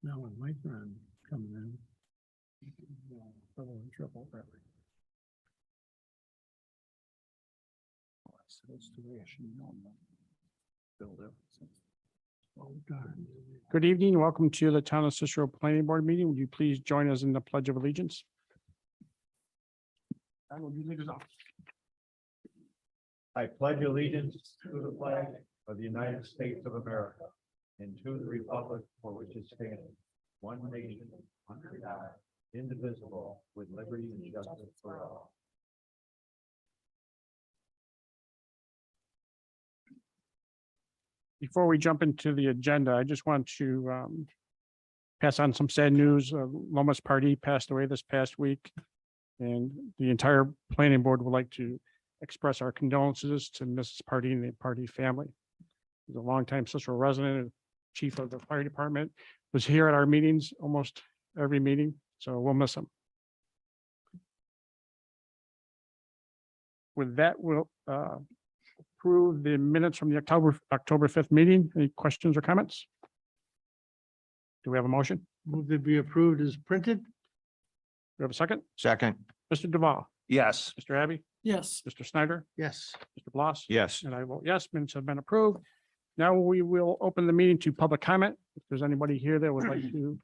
Now with my friend coming in. Double and triple. So that's the way I should know. Build up. Oh, darn. Good evening. Welcome to the Town of Cicero Planning Board meeting. Would you please join us in the Pledge of Allegiance? And would you lead us off? I pledge allegiance to the flag of the United States of America and to the republic for which it stands, one nation, under God, indivisible, with liberty and justice for all. Before we jump into the agenda, I just want to pass on some sad news. Lomas Pardee passed away this past week. And the entire planning board would like to express our condolences to Mrs. Pardee and the Pardee family. He's a longtime Cicero resident, and chief of the fire department, was here at our meetings, almost every meeting, so we'll miss him. With that, we'll approve the minutes from the October 5th meeting. Any questions or comments? Do we have a motion? Move that be approved as printed? Do we have a second? Second. Mr. Duval, Yes. Mr. Abbey, Yes. Mr. Snyder, Yes. Mr. Bloss. Yes. And I vote yes, minutes have been approved. Now we will open the meeting to public comment. If there's anybody here that would like to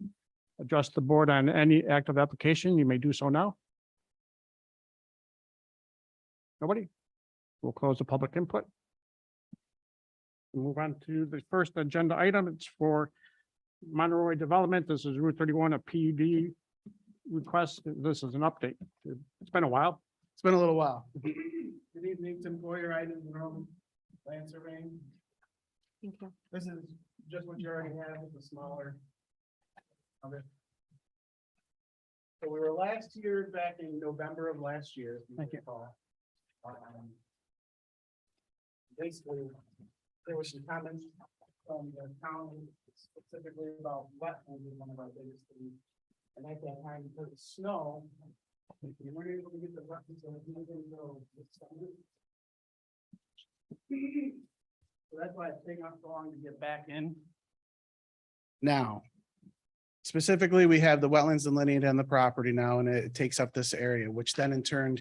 address the board on any active application, you may do so now. Nobody? We'll close the public input. We'll move on to the first agenda item. It's for Monroe Development. This is Route 31, a PUD request. This is an update. It's been a while. It's been a little while. Good evening, Tim Boyer, items in room, land surveying. Thank you. This is just what you already have, it's a smaller of it. So we were last here back in November of last year. if Thank you. recall. Basically, there were some comments from the town specifically about wetlands is one of our biggest things. And at that time, because of snow, we weren't able to get the wetlands, so we didn't go this summer. So that's why it's taking us so long to get back in. Now, specifically, we have the wetlands delineated on the property now, and it takes up this area, which then in turn,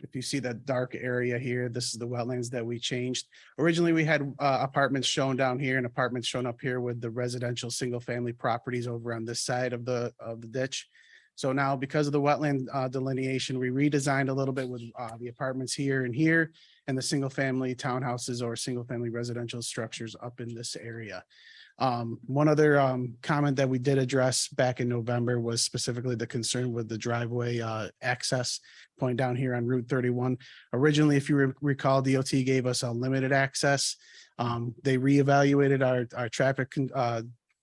if you see that dark area here, this is the wetlands that we changed. Originally, we had apartments shown down here and apartments shown up here with the residential single-family properties over on this side of the ditch. So now, because of the wetland delineation, we redesigned a little bit with the apartments here, and the single-family townhouses or single-family residential structures up in this area. One other comment that we did address back in November was specifically the concern with the driveway access point down here on Route 31. Originally, if you recall, DOT gave us a limited access. They reevaluated our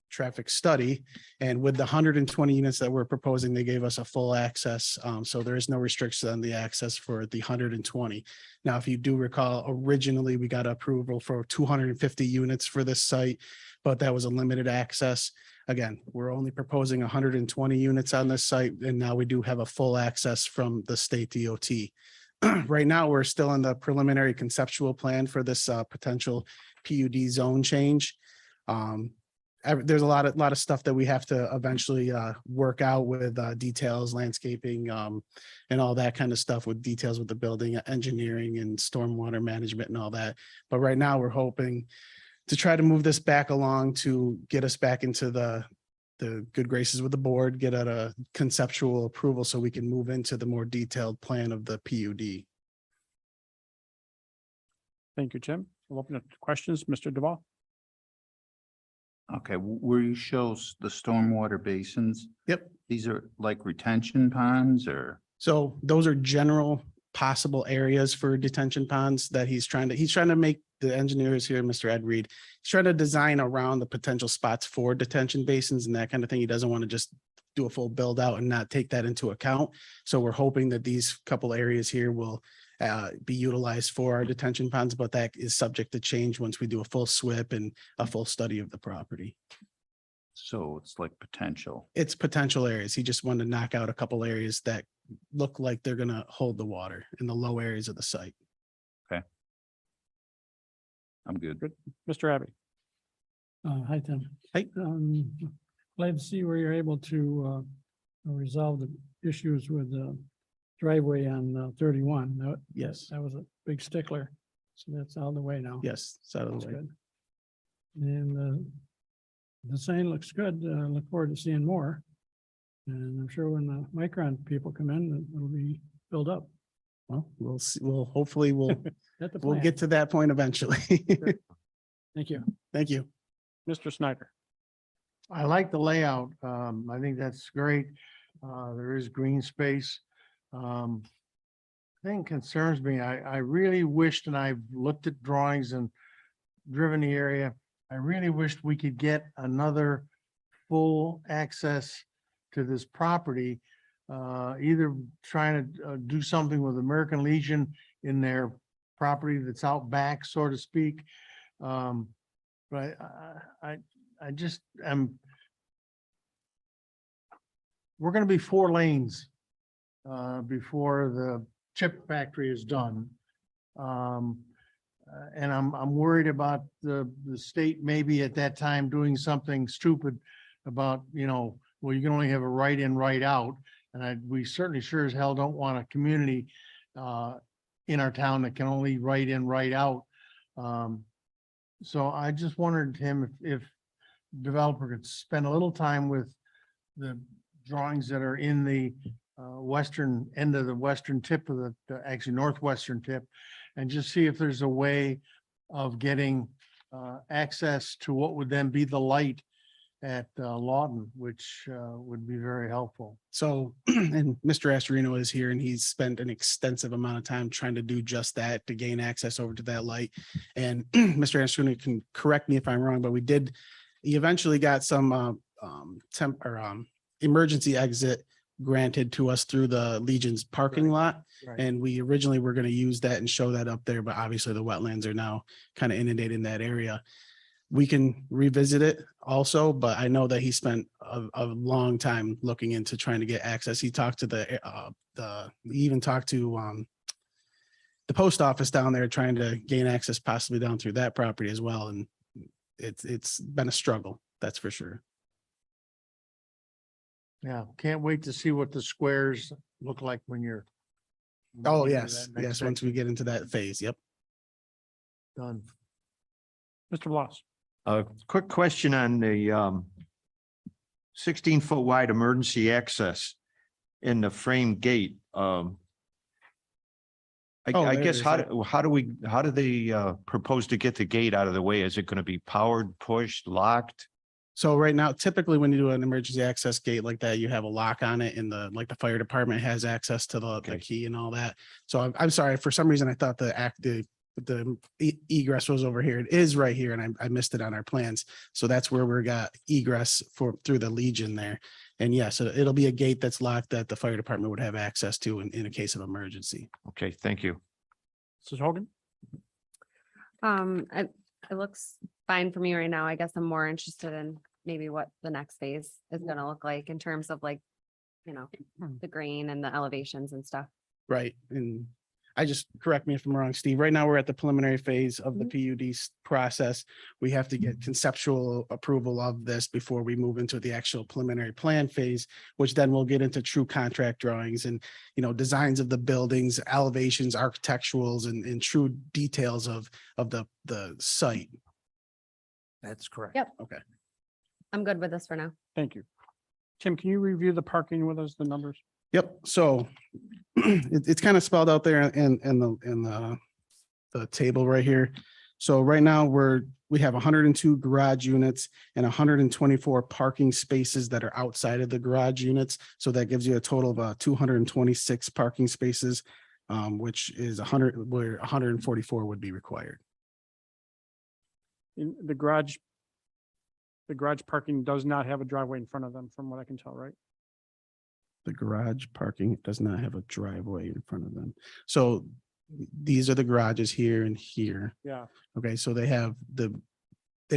traffic study, and with the 120 units that we're proposing, they gave us a full access. So there is no restriction on the access for the 120. Now, if you do recall, originally we got approval for 250 units for this site, but that was a limited access. Again, we're only proposing 120 units on this site, and now we do have a full access from the state DOT. Right now, we're still in the preliminary conceptual plan for this potential PUD zone change. There's a lot of stuff that we have to eventually work out with details, landscaping, and all that kind of stuff, with details with the building, engineering and stormwater management and all that. But right now, we're hoping to try to move this back along to get us back into the good graces with the board, get at a conceptual approval so we can move into the more detailed plan of the PUD. Thank you, Tim. We'll open up to questions. Mr. Duval. Okay, where you show the stormwater basins? Yep. These are like retention ponds or? So those are general possible areas for detention ponds that he's trying to make, the engineers here, Mr. Ed Reed, he's trying to design around the potential spots for detention basins and that kind of thing. He doesn't want to just do a full build out and not take that into account. So we're hoping that these couple areas here will be utilized for our detention ponds, but that is subject to change once we do a full SWIP and a full study of the property. So it's like potential. It's potential areas. He just wanted to knock out a couple areas that look like they're going to hold the water in the low areas of the site. I'm good. Mr. Abbey. Hi, Tim. Hey. glad to see where you're able to resolve the issues with the driveway on 31. Yes, That was a big stickler. So that's out of the way now. yes, it's out of That's the way. good. And the sign looks good. Look forward to seeing more. And I'm sure when the Micron people come in, it'll be filled up. Well, we'll see, hopefully That's the we'll plan. get to that point eventually. Thank you. Thank you. Mr. Snyder. I like the layout. I think that's great. There is green space. Thing concerns me, I really wished, and I've looked at drawings and driven the area. I really wished we could get another full access to this property. Either trying to do something with American Legion in their property that's out back, so to speak. But I just am. We're gonna be 4 lanes before the chip factory is done. And I'm worried about the state maybe at that time doing something stupid about, well, you can only have a right in, right out. And we certainly sure as hell don't want a community in our town that can only right in, right out. So I just wondered, Tim, if developer could spend a little time with the drawings that are in the western end of the western tip of the actually northwestern tip, and just see if there's a way of getting access to what would then be the light at Lawton, which would be very helpful. So, and Mr. Astorino is here and he's spent an extensive amount of time trying to do just that, to gain access over to that light. And Mr. Astorino can correct me if I'm wrong, but he eventually got some emergency exit granted to us through the Legion's parking lot. Right. And we originally were going to use that and show that up there, but obviously the wetlands are now kind of inundated in that area. We can revisit it also, but I know that he spent a long time looking into trying to get access. He talked to he even talked to the post office down there, trying to gain access possibly down through that property as well. And it's been a struggle, that's for sure. Yeah, can't wait to see what the squares look like when you're. Oh, into yes, that next yes, once we section. get into that phase, yep. Done. Mr. Bloss. A quick question on the 16-foot wide emergency access in the frame gate. I Oh, guess there it is, how do they propose to get the gate out of the way? Is it going to be powered, pushed, locked? So right now, typically when you do an emergency access gate like that, you have a lock on it, and the fire department has access to the Okay. key and all that. So I'm sorry, for some reason I thought the egress was over here. It is right here, and I missed it on our plans. So that's where we got egress through the Legion there. And yes, it'll be a gate that's locked that the fire department would have access to in a case of emergency. Okay, thank you. Mrs. Hogan. It looks fine for me right now. I guess I'm more interested in maybe what the next phase is gonna look like in terms of the green and the elevations and stuff. Right. And correct me if I'm wrong, Steve, right now we're at the preliminary phase of the PUD process. We have to get conceptual approval of this before we move into the actual preliminary plan phase, which then we'll get into true contract drawings and, designs of the buildings, elevations, architecturals, and true details of the site. That's correct. Yep. Okay. I'm good with this for now. Thank you. Tim, can you review the parking with us, the numbers? Yep, so it's kind of spelled out there in the table right here. So right now we have 102 garage units and 124 parking spaces that are outside of the garage units. So that gives you a total of 226 parking spaces, which is 100, where 144 would be required. In the garage parking does not have a driveway in front of them, from what I can tell, right? The garage parking does not have a driveway in front of them. So these are the garages here and here. Yeah. Okay, so they don't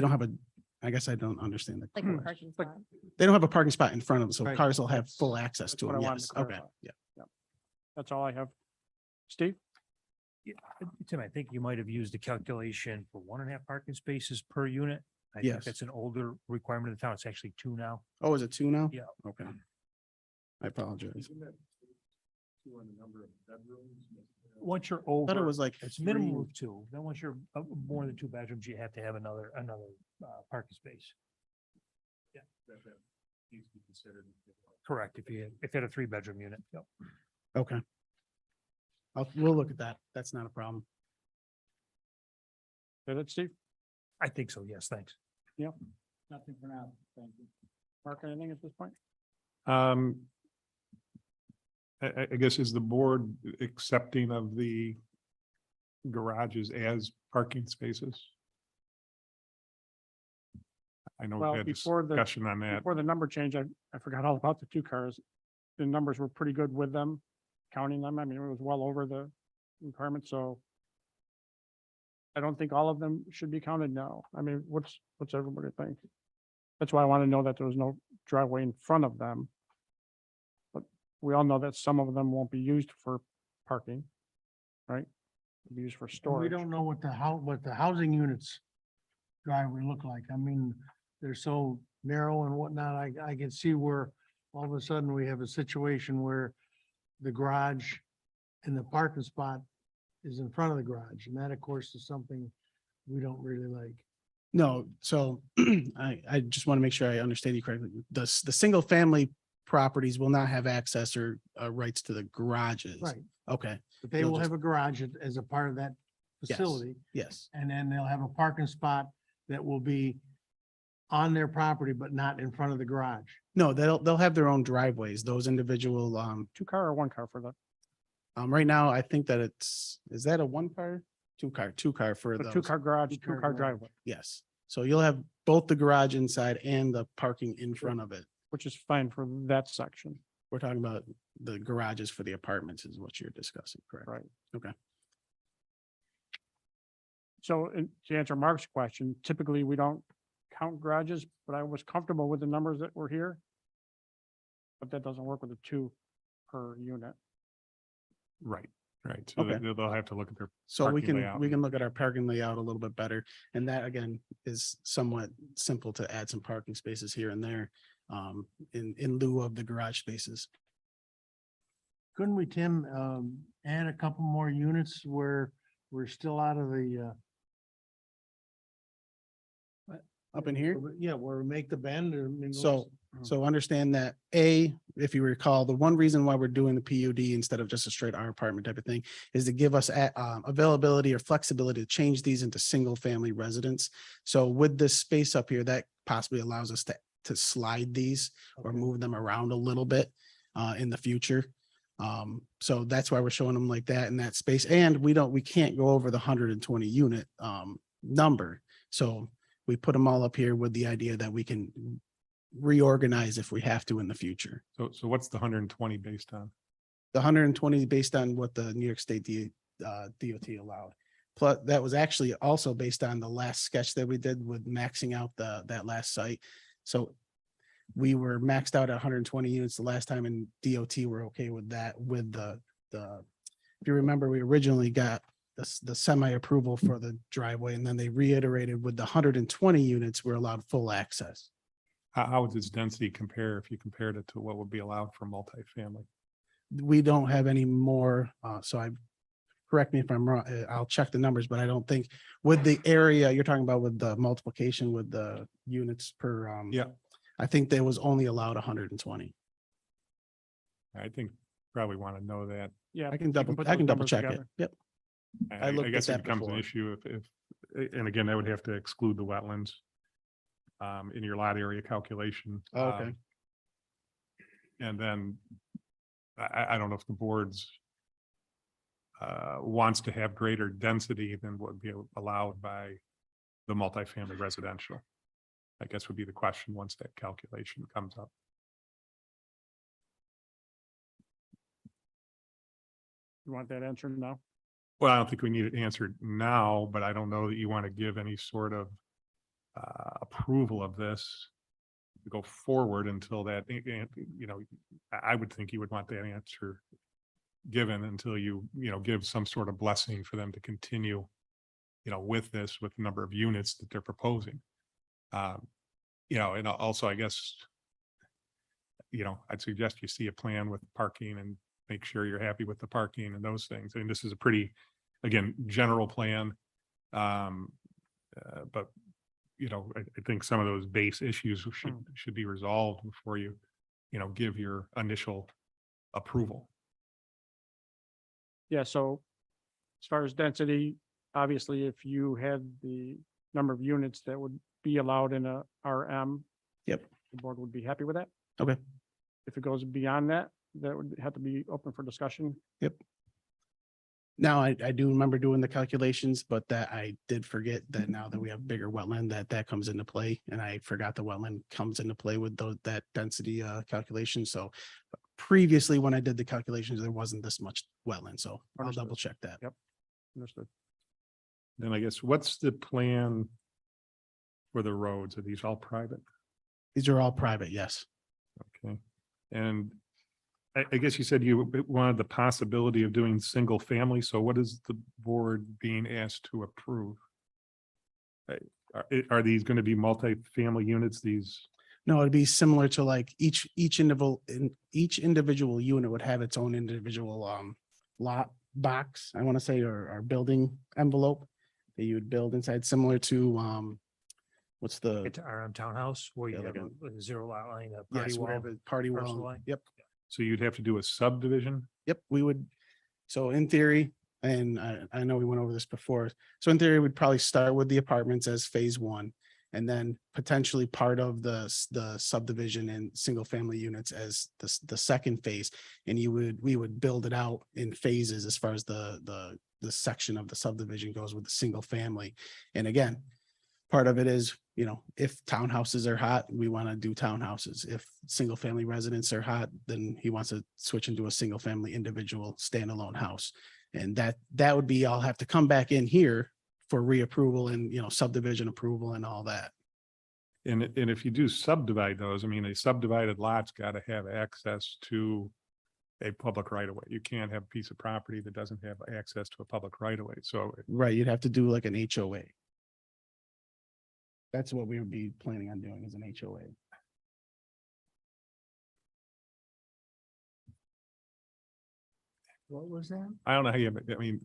have I guess I don't understand Like the a garage. parking like- spot. They don't have a parking spot in front of them, so Right. cars will have full access That's to what them. I wanted Yes, to okay, clarify. yeah. That's all I have. Steve? Tim, I think you might have used the calculation for 1.5 parking spaces per unit. I Yes. think that's an older requirement of the town. It's actually 2 now. Oh, is it 2 now? Yeah. Okay. I apologize. Once you're I thought it over, was like it's minimum 3. of 2. Then once you're more than 2 bedrooms, you have to have another parking space. Yeah. Needs to be considered. Correct. If you had a 3-bedroom unit. Yep. Okay. We'll look at that. That's not a problem. Did it, Steve? I think so. Yes, thanks. Nothing for now. Thank you. Mark, anything at this point? I guess is the board accepting of the garages as parking spaces? I know Well, we had before the- discussion on that. Before the number change, I forgot all about the 2 cars. The numbers were pretty good with them, counting them. I mean, it was well over the requirement, so I don't think all of them should be counted now. I mean, what's everybody think? That's why I want to know that there was no driveway in front of them. But we all know that some of them won't be used for parking, right? They'll be used for We storage. don't know what the housing units driveway look like. I mean, they're so narrow and whatnot. I can see where all of a sudden we have a situation where the garage and the parking spot is in front of the garage. And that, of course, is something we don't really like. No, so I just want to make sure I understand you correctly. The single family properties will not have access or rights to the garages. Right. Okay, But they They'll will just- have a garage as a part of that Yes. facility. yes. And then they'll have a parking spot that will be on their property, but not in front of the garage. No, they'll have their own driveways, those individual, 2 car or 1 car for the, right now, I think that is that a 1 car? 2 car for the those. 2 car garage, 2 2-car car garage. driveway, Yes. So you'll have both the garage inside and the parking in front of it. which is fine for that section. We're talking about the garages for the apartments is what you're discussing, correct? Right. Okay. So to answer Mark's question, typically we don't count garages, but I was comfortable with the numbers that were here. But that doesn't work with the 2 per unit. Right, right. So Okay. they'll have to look at their, So we Parking can, layout. we can look at our parking layout a little bit better. And that again is somewhat simple to add some parking spaces here and there in lieu of the garage spaces. Couldn't we, Tim, add a couple more units where we're still out of the, Up in here? yeah, where we make the bend or? So understand that if you recall, the one reason why we're doing the PUD instead of just a straight R apartment type of thing is to give us availability or flexibility to change these into single family residents. So with this space up here, that possibly allows us to slide these or move them around a little bit in the future. So that's why we're showing them like that in that space. And we can't go over the 120 unit number. So we put them all up here with the idea that we can reorganize if we have to in the future. so what's the 120 based on? The 120 based on what the New York State DOT allowed. Plus, that was actually also based on the last sketch that we did with maxing out that last site. So we were maxed out at 120 units the last time and DOT were okay with that with the, if you remember, we originally got the semi-approval for the driveway and then they reiterated with the 120 units were allowed full access. How would this density compare if you compared it to what would be allowed for multifamily? We don't have any more, correct me if I'm wrong, I'll check the numbers, but I don't think with the area you're talking about with the multiplication with the units per, Yeah. I think there was only allowed 120. I think probably want to know that. Yeah. I can you double put check numbers it. together. Yep. I looked at guess it that becomes an before. issue and again, that would have to exclude the wetlands in your lot area calculation. Oh, okay. And then I don't know if the board's wants to have greater density than would be allowed by the multifamily residential. I guess would be the question once that calculation comes up. You want that answered now? Well, I don't think we need it answered now, but I don't know that you want to give any sort of approval of this to go forward until that, I would think you would want that answer given until you give some sort of blessing for them to continue, with this, with the number of units that they're proposing. You know, and also, I guess, you know, I'd suggest you see a plan with parking and make sure you're happy with the parking and those things. I mean, this is a pretty, again, general plan. But, you know, I think some of those base issues should be resolved before you, you know, give your initial approval. Yeah, so as far as density, obviously, if you had the number of units that would be allowed in a RM. Yep. The board would be happy with that. Okay. If it goes beyond that, that would have to be open for discussion. Now, I do remember doing the calculations, but that I did forget that now that we have bigger wetland, that comes into play. And I forgot the wetland comes into play with that density calculation. So previously, when I did the calculations, there wasn't this much wetland. So I'll Understood. double check that. Understood. Then I guess, what's the plan for the roads? Are these all private? These are all private, yes. Okay. And I guess you said you wanted the possibility of doing single family. So what is the board being asked to approve? Are these going to be multi-family units? These? No, it'd be similar to like each individual unit would have its own individual lot box, I want to say, or building envelope that you would build inside, similar to what's the It's our townhouse where you Yeah, have like a zero lot line, a yes, party wall. whatever party parcel wall. line? Yep. So you'd have to do a subdivision? Yep, we would. So in theory, and I know we went over this before. So in theory, we'd probably start with the apartments as phase one. And then potentially part of the subdivision and single family units as the second phase. And we would build it out in phases as far as the section of the subdivision goes with the single family. And again, part of it is, you know, if townhouses are hot, we want to do townhouses. If single family residents are hot, then he wants to switch into a single family individual standalone house. And that would be, I'll have to come back in here for reapproval and, you know, subdivision approval and all that. And if you do subdivide those, I mean, a subdivided lot's got to have access to a public right of way. You can't have a piece of property that doesn't have access to a public right of way. So Right, you'd have to do like an HOA. That's what we would be planning on doing, is an HOA. What was that? I don't know how you, I mean,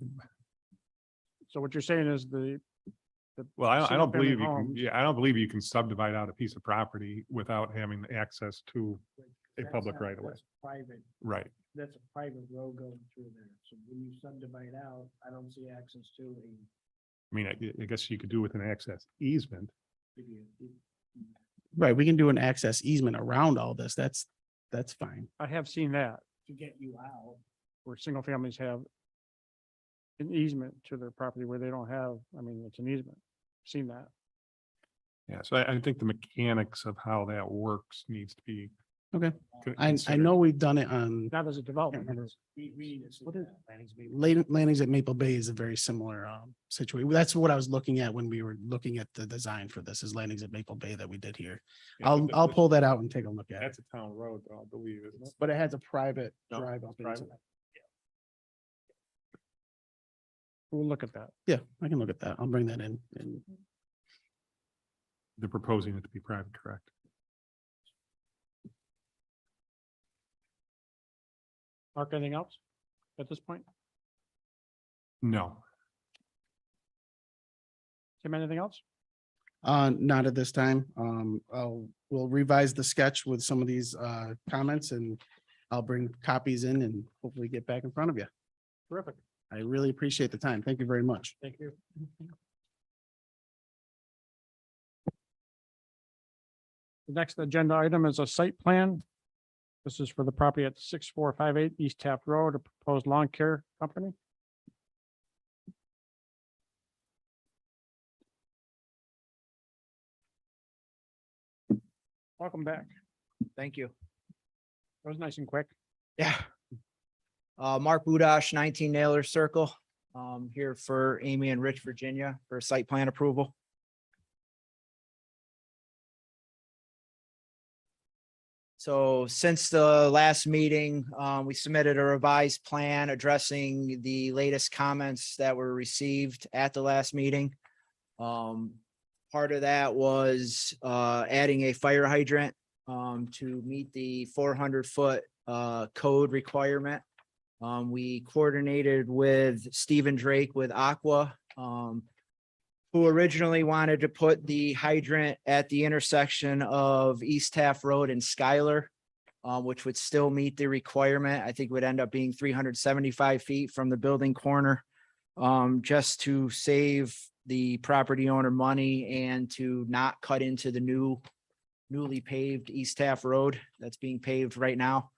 So what you're saying is well, I don't Single-family believe you can, homes. I don't believe you can subdivide out a piece of property without having access to a public right of way. Private, Right. that's a private road going through there. So when you subdivide out, I don't see access to I mean, I guess you could do with an access easement. Right, we can do an access easement around all this. That's fine. I have seen that to get you out. where single families have an easement to their property where they don't have, I mean, it's an easement. Seen that. Yeah, so I think the mechanics of how that works needs to be. Okay. con- I considered. know we've done it on Not as a development. We need to see What is- that. landings at Maple Bay is a very similar situation. That's what I was looking at when we were looking at the design for this, is landings at Maple Bay that we did here. Yeah, but I'll pull that out and take a look at it. That's a town road, though, I believe, isn't it? But it has a private No, drive it's up into private. it. We'll look at that. Yeah, I can look at that. I'll bring that in. And They're proposing it to be private, correct? Mark, anything else at this point? No. Tim, anything else? not at this time. We'll revise the sketch with some of these comments, and I'll bring copies in and hopefully get back in front of you. Terrific. I really appreciate the time. Thank you very much. Thank you. The next agenda item is a site plan. This is for the property at 6458 East Taft Road, a proposed lawn care company. Welcome back. Thank you. That was nice and quick. Yeah. Mark Budash, 19 Naylor Circle, here for Amy and Rich, Virginia, for site plan approval. So since the last meeting, we submitted a revised plan addressing the latest comments that were received at the last meeting. Part of that was adding a fire hydrant to meet the 400-foot code requirement. We coordinated with Stephen Drake with Aqua, who originally wanted to put the hydrant at the intersection of East Taft Road and Schuyler, which would still meet the requirement. I think would end up being 375 feet from the building corner, just to save the property owner money and to not cut into the newly paved East Taft Road that's being paved right now.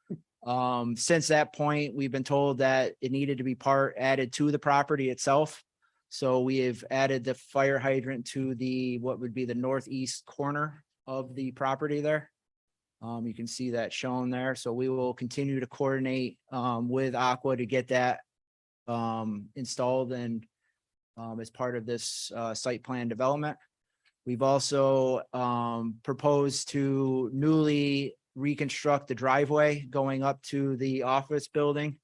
Since that point, we've been told that it needed to be added to the property itself. So we have added the fire hydrant to what would be the northeast corner of the property there. You can see that shown there. So we will continue to coordinate with Aqua to get that installed and as part of this site plan development. We've also proposed to newly reconstruct the driveway going up to the office building.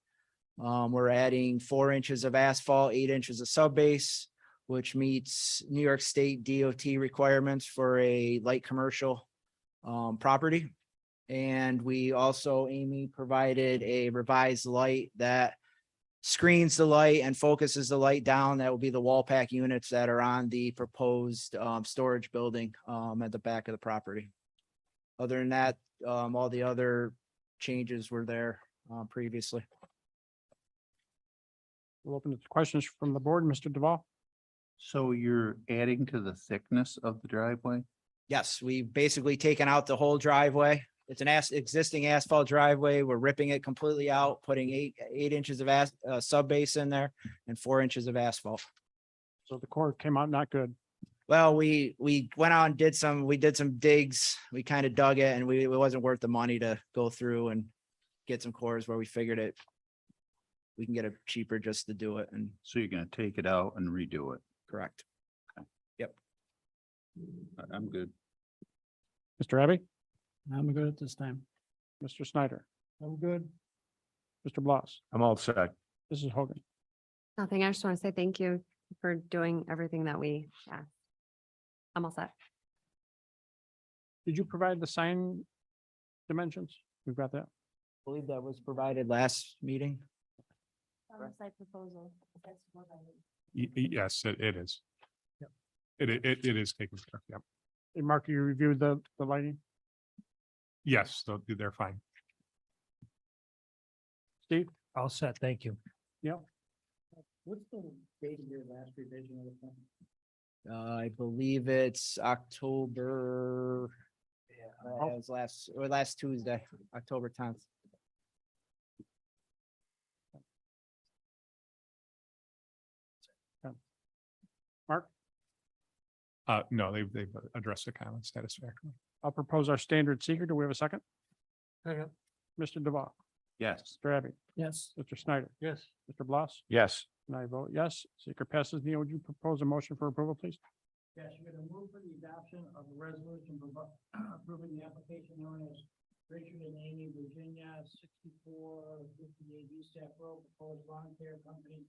We're adding 4 inches of asphalt, 8 inches of subbase, which meets New York State DOT requirements for a light commercial property. And we also, Amy provided a revised light that screens the light and focuses the light down. That will be the wall pack units that are on the proposed storage building at the back of the property. Other than that, all the other changes were there previously. We'll open it to questions from the board. Mr. Duval? So you're adding to the thickness of the driveway? Yes, we've basically taken out the whole driveway. It's an existing asphalt driveway. We're ripping it completely out, putting eight inches of sub base in there and 4 inches of asphalt. So the core came out not good. Well, we went out and did some digs. We kind of dug it and it wasn't worth the money to go through and get some cores where we figured we can get it cheaper just to do it. And So you're gonna take it out and redo it? correct. I'm good. Mr. Abbey? I'm good at this time. Mr. Snyder? I'm good. Mr. Bloss? I'm all set. Mrs. Hogan? Nothing. I just want to say thank you for doing everything that we asked. I'm all set. Did you provide the sign dimensions? We've got that. I believe that was provided last meeting. Site proposal. Yes, it is. It is taken care of. Yep. Hey, Mark, you reviewed the lighting? Yes, they're fine. Steve? All set, thank you. Yeah. What's the date of your last revision of the plan? I believe it's October. Yeah, it was last Tuesday, October 10th. Mark? No, they've addressed the comments satisfactorily. I'll propose our standard seeker. Do we have a second? Second. Mr. Duval? Yes. Mr. Abbey? Yes. Mr. Snyder? Yes. Mr. Bloss? Yes. And I vote yes. Seeker passes. Neil, would you propose a motion for approval, please? Yes, you're gonna move for the adoption of the resolution approving the application known as Richard and Amy Virginia, 6458 East Taft Road, proposed lawn care company.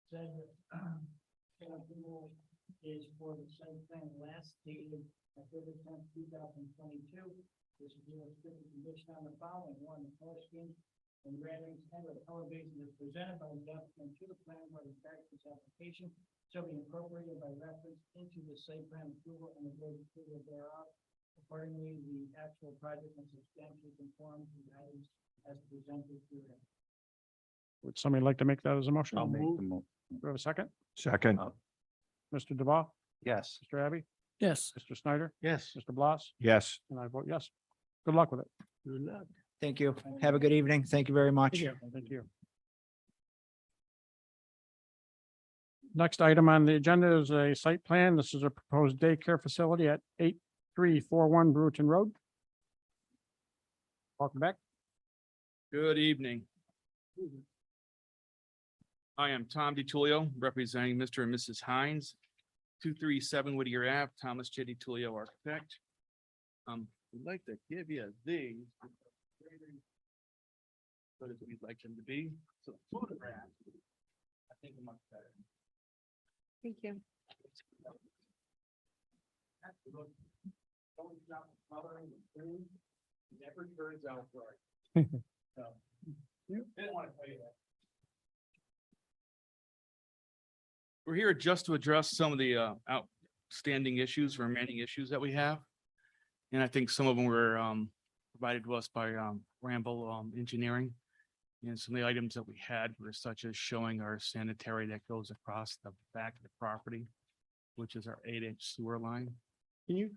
Said that approval is for the site plan last dated October 10th, 2022. This is the restricted condition on the following: one, the color scheme and renderings and the color basis is presented by the applicant to the plan where the this application shall be incorporated by reference into the site plan approval and the board approval thereof. Accordingly, the actual project must substantially conform to the items as presented here. Would somebody like to make that as a motion? I'll make the Do we have a second? Second. Mr. Duval? Yes. Mr. Abbey? Yes. Mr. Snyder? Yes. Mr. Bloss? Yes. And I vote yes. Good luck with it. Good luck. Thank you. Have a good evening. Thank you very much. Thank you. Next item on the agenda is a site plan. This is a proposed daycare facility at 8341 Bruton Road. Welcome back. Good evening. I am Tom DiTullio, representing Mr. and Mrs. Hines, 237 Whittier Ave, Thomas J. DiTullio, architect. We'd like to give you these. But as we'd like them to be, so photograph. I think much better. Thank you. Never turns out right. So, didn't want to tell you that. We're here just to address some of the outstanding issues, remaining issues that we have. And I think some of them were provided to us by Ramble Engineering. And some of the items that we had were such as showing our sanitary that goes across the back of the property, which is our 8-inch sewer line. Can you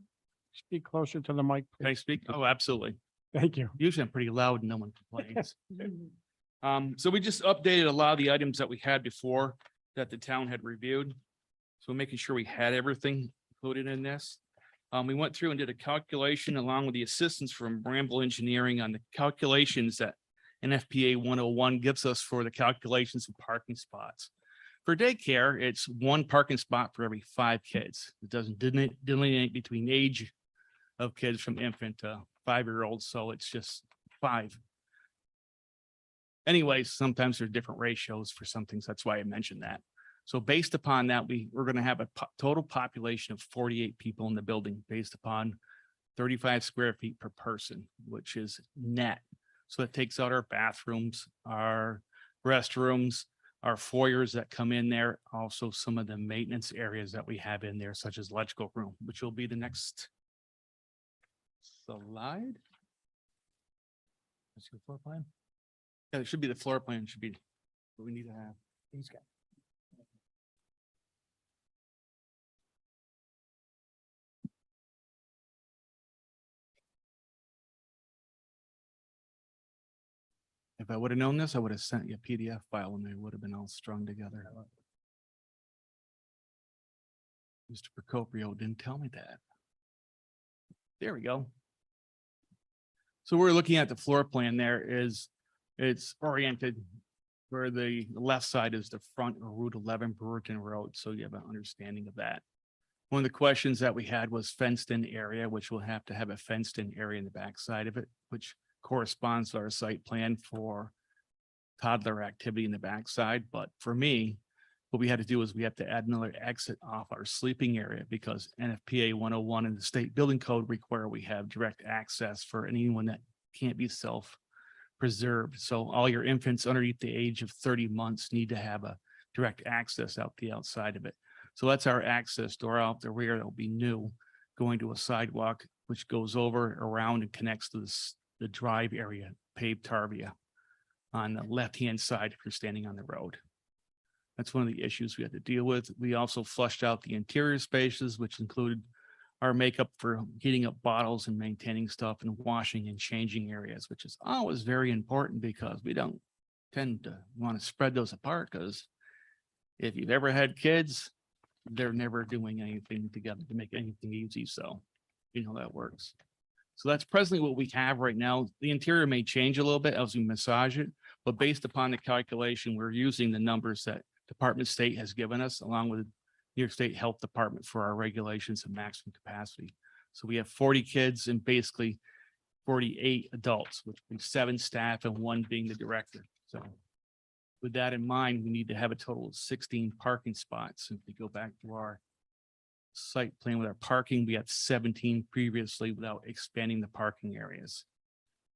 speak closer to the mic? Can I please? speak? Oh, absolutely. Thank you. Usually I'm pretty loud and no one complains. So we just updated a lot of the items that we had before that the town had reviewed. So making sure we had everything included in this. We went through and did a calculation along with the assistance from Bramble Engineering on the calculations that NFPA 101 gives us for the calculations of parking spots. For daycare, it's 1 parking spot for every 5 kids. It doesn't delineate between age of kids from infant to 5-year-olds, so it's just 5. Anyways, sometimes there's different ratios for some things. That's why I mentioned that. So based upon that, we're going to have a total population of 48 people in the building based upon 35 square feet per person, which is net. So that takes out our bathrooms, our restrooms, our foyers that come in there, also some of the maintenance areas that we have in there, such as electrical room, which will be the next slide. Let's go floor plan. Yeah, it should be the floor plan, should be what we need to have. He's got. If I would have known this, I would have sent you a PDF file and they would have been all strung together. Mr. Procopio didn't tell me that. There we go. So we're looking at the floor plan there is, it's oriented where the left side is the front of Route 11 Brewerton Road. So you have an understanding of that. One of the questions that we had was fenced in area, which we'll have to have a fenced in area in the back side of it, which corresponds to our site plan for toddler activity in the backside. But for me, what we had to do is we have to add another exit off our sleeping area because NFPA 101 and the state building code require we have direct access for anyone that can't be self-preserved. So all your infants underneath the age of 30 months need to have a direct access out the outside of it. So that's our access door out the rear. That'll be new, going to a sidewalk, which goes over, around, and connects to the drive area, paved tarvia on the left-hand side if you're standing on the road. That's one of the issues we had to deal with. We also flushed out the interior spaces, which included our makeup for heating up bottles and maintaining stuff and washing and changing areas, which is always very important because we don't tend to want to spread those apart because if you've ever had kids, they're never doing anything together to make anything easy. So you know that works. So that's presently what we have right now. The interior may change a little bit as we massage it, but based upon the calculation, we're using the numbers that Department of State has given us along with New York State Health Department for our regulations of maximum capacity. So we have 40 kids and basically 48 adults, which means 7 staff and 1 being the director. So with that in mind, we need to have a total of 16 parking spots. If we go back to our site plan with our parking, we had 17 previously without expanding the parking areas,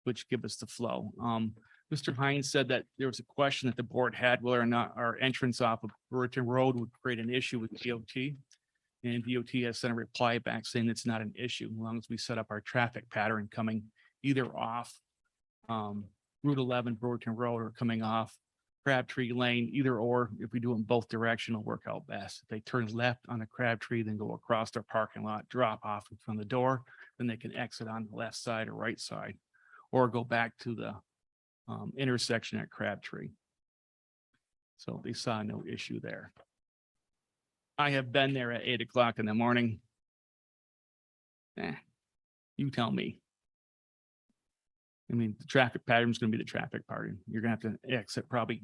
which give us the flow. Mr. Hines said that there was a question that the board had whether or not our entrance off of Brewerton Road would create an issue with DOT. And DOT has sent a reply back saying it's not an issue as long as we set up our traffic pattern coming either off Route 11 Brewerton Road or coming off Crabtree Lane, either or. If we do it in both directions, it'll work out best. If they turn left on a Crabtree, then go across their parking lot, drop off in front of the door, then they can exit on the left side or right side, or go back to the intersection at Crabtree. So they saw no issue there. I have been there at 8 o'clock in the morning. You tell me. I mean, the traffic pattern is going to be the traffic pattern. You're going to have to exit, probably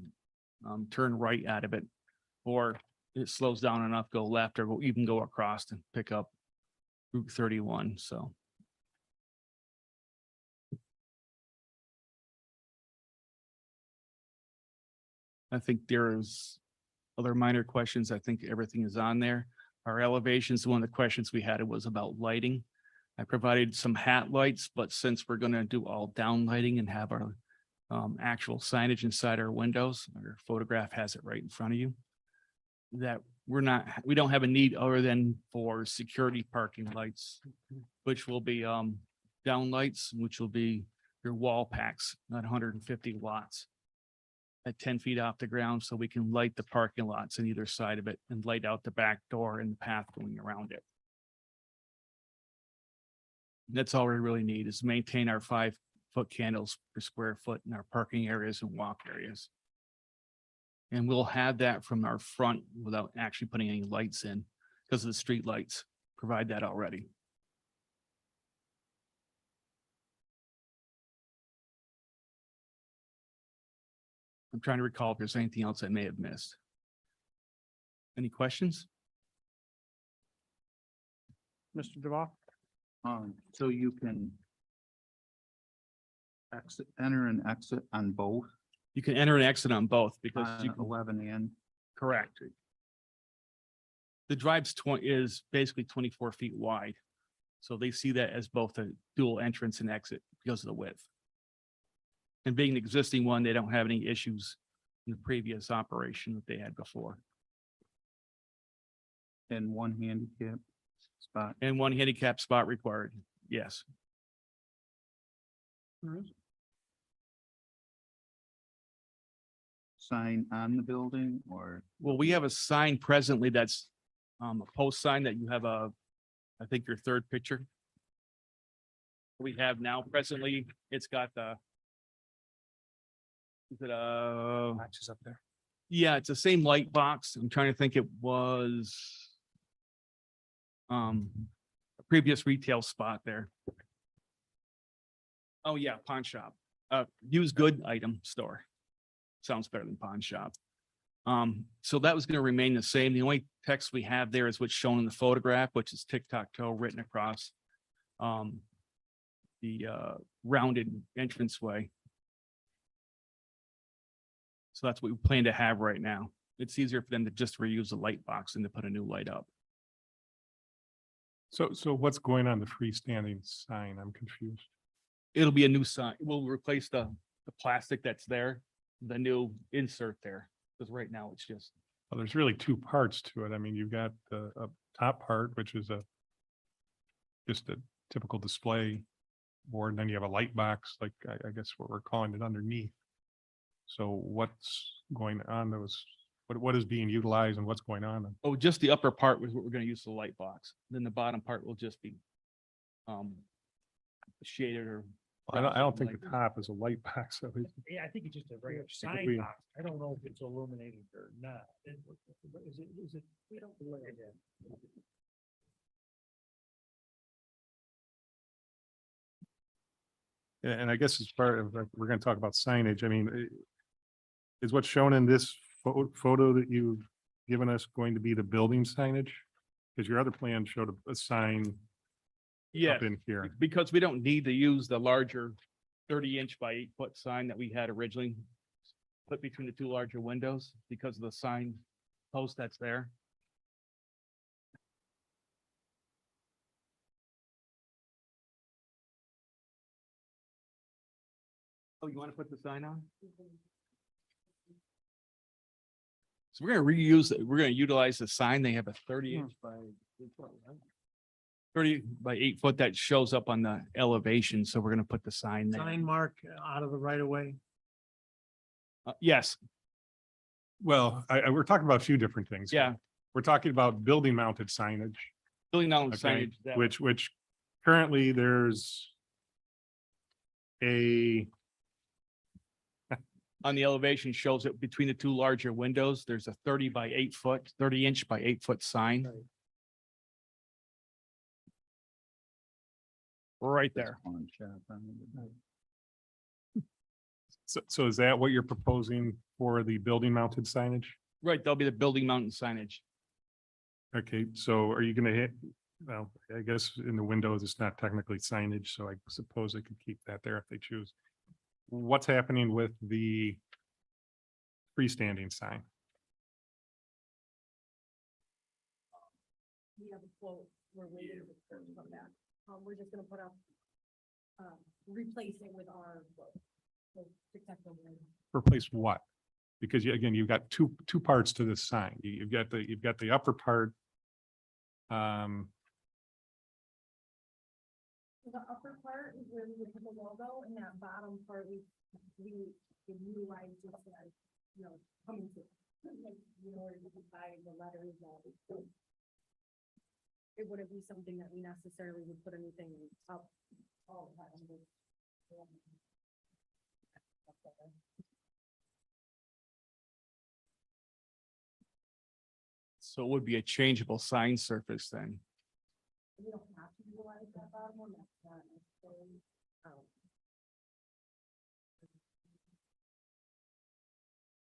turn right out of it, or it slows down enough, go left, or you can go across and pick up Route 31. So. I think there's other minor questions. I think everything is on there. our elevations, one of the questions we had was about lighting. I provided some hat lights, but since we're gonna do all down lighting and have our actual signage inside our windows, our photograph has it right in front of you. That we don't have a need other than for security parking lights, which will be down lights, which will be your wall packs at 150 watts at 10 feet off the ground, so we can light the parking lots on either side of it and light out the back door and the path going around it. That's all we really need, is maintain our 5-foot candles per square foot in our parking areas and walk areas. And we'll have that from our front without actually putting any lights in, because of the street lights provide that already. I'm trying to recall if there's anything else I may have missed. Any questions? Mr. Duval? So you can enter and exit on both, You can enter and exit on both because you can, 11 and correct. The drive's is basically 24 feet wide. So they see that as both a dual entrance and exit because of the width. And being an existing one, they don't have any issues in the previous operation that they had before. and one handicap spot. And one handicap spot required, yes. Sign on the building or? Well, we have a sign presently that's a post sign that you have I think your third picture. We have now presently, it's got is it Matches up there. yeah, it's the same light box. I'm trying to think, it was a previous retail spot there. Oh, yeah, pawn shop, used good item store. Sounds better than pawn shop. So that was going to remain the same. The only text we have there is what's shown in the photograph, which is tic-tac-toe written across the rounded entranceway. So that's what we plan to have right now. It's easier for them to just reuse the light box than to put a new light up. So what's going on the freestanding sign? I'm confused. It'll be a new sign. We'll replace the plastic that's there, the new insert there, because right now it's just. Well, there's really two parts to it. I mean, you've got the top part, which is just a typical display board, and then you have a light box, like I guess what we're calling it underneath. So what's going on what is being utilized and what's going on? Oh, just the upper part was what we're gonna use the light box. Then the bottom part will just be shaded or. I don't think the top is a light box. So Yeah, I think it's just a regular we- sign box. I don't know if it's illuminated or not. Is it? We don't. and I guess as part of, we're going to talk about signage. I mean, is what's shown in this photo that you've given us going to be the building signage? Because your other plan showed a sign Yeah, up in here. because we don't need to use the larger 30-inch by 8-foot sign that we had originally put between the two larger windows because of the sign post that's there. Oh, you want to put the sign on? So we're gonna reuse it. We're gonna utilize the sign. They have a 30-inch by 8-foot, right? 30 by 8 foot that shows up on the elevation. So we're gonna put the sign there. Sign mark out of the right of way. Yes, Well, we're talking about a few different things. yeah, We're talking about building mounted signage, building down okay, signage. that- which currently there's a, On the elevation shows it between the two larger windows. There's a 30 by 8 foot, 30-inch by 8-foot sign. Right there. Pawn shop on it. so is that what you're proposing for the building mounted signage? Right, there'll be the building mountain signage. Okay, so are you gonna hit, well, I guess in the windows, it's not technically signage, so I suppose they could keep that there if they choose. What's happening with the freestanding sign? we have a quote, we're waiting for the quote to come back. We're just gonna put up, replace it with our quote. So, successful one. Replace what? Because again, you've got two parts to this sign. You've got the upper part. The upper part is where we would put the logo, and that bottom part, we utilize just like, coming to. Like, where you can buy the letters, it wouldn't be something that we necessarily would put anything up all the time. So it would be a changeable sign surface then. We don't have to utilize that bottom one, that's not necessarily.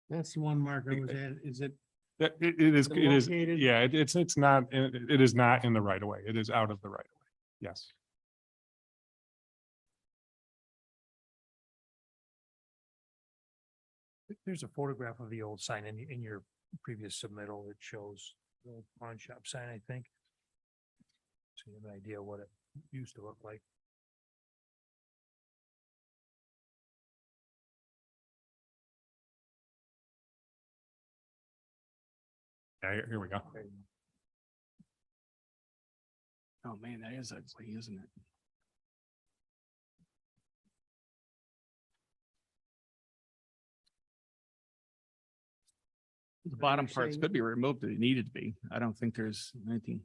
That's the one marker was at, is it? It is, They're it is, located- yeah, it's not, it is not in the right of way. It is out of the right of way. Yes. There's a photograph of the old sign in your previous submittal. It shows the old pawn shop sign, I think. So you have an idea what it used to look like. Yeah, here we go. Oh, man, that is ugly, isn't it? The bottom parts saying- could be removed if it needed to be. I don't think there's anything.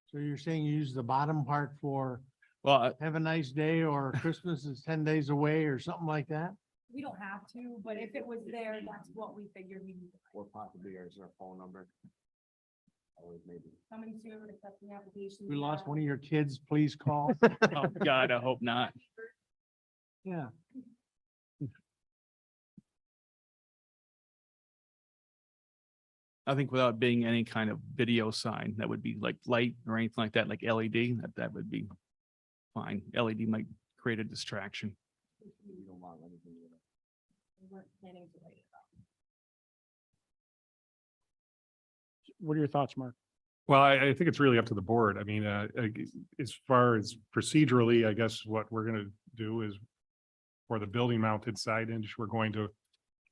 So you're saying you use the bottom part for Well, have a nice day or Christmas is 10 days away or something like that? We don't have to, but if it was there, that's what we figured we need. Or possibly is there a phone number? Always maybe. Coming soon, accepting applications. We lost one of your kids, please call. oh, God, I hope not. Yeah. I think without being any kind of video sign, that would be like light or anything like that, like LED, that would be fine. LED might create a distraction. You don't want anything. We weren't planning to write it up. What are your thoughts, Mark? Well, I think it's really up to the board. I mean, as far as procedurally, I guess what we're gonna do is for the building mounted signage, we're going to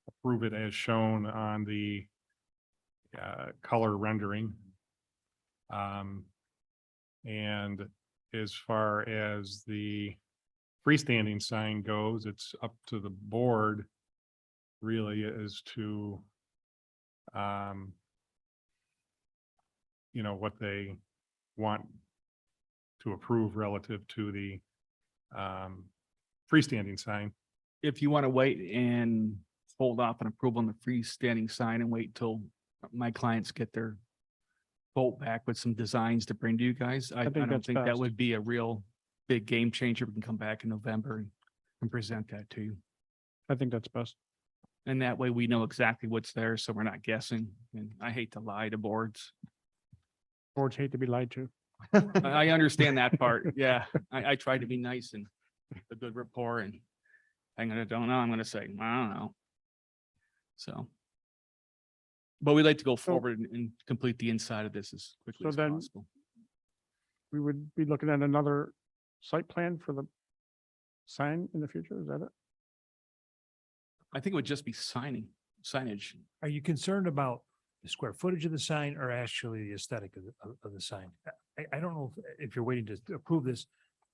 approve it as shown on the color rendering. And as far as the freestanding sign goes, it's up to the board really as to what they want to approve relative to the freestanding sign. If you want to wait and hold off on approval on the freestanding sign and wait till my clients get their vote back with some designs to bring to you guys, I think don't that's think that best. would be a real big game changer. We can come back in November and present that to you. I think that's best. And that way we know exactly what's there, so we're not guessing. And I hate to lie to boards. Boards hate to be lied to. I understand that part. Yeah, I try to be nice and a good rapport and I'm gonna, don't know, I'm gonna say, I don't know. So. But we'd like to go forward and complete the inside of this as quickly So as then- possible. We would be looking at another site plan for the sign in the future. Is that it? I think it would just be signage. Are you concerned about the square footage of the sign or actually the aesthetic of the sign? I don't know if you're waiting to approve this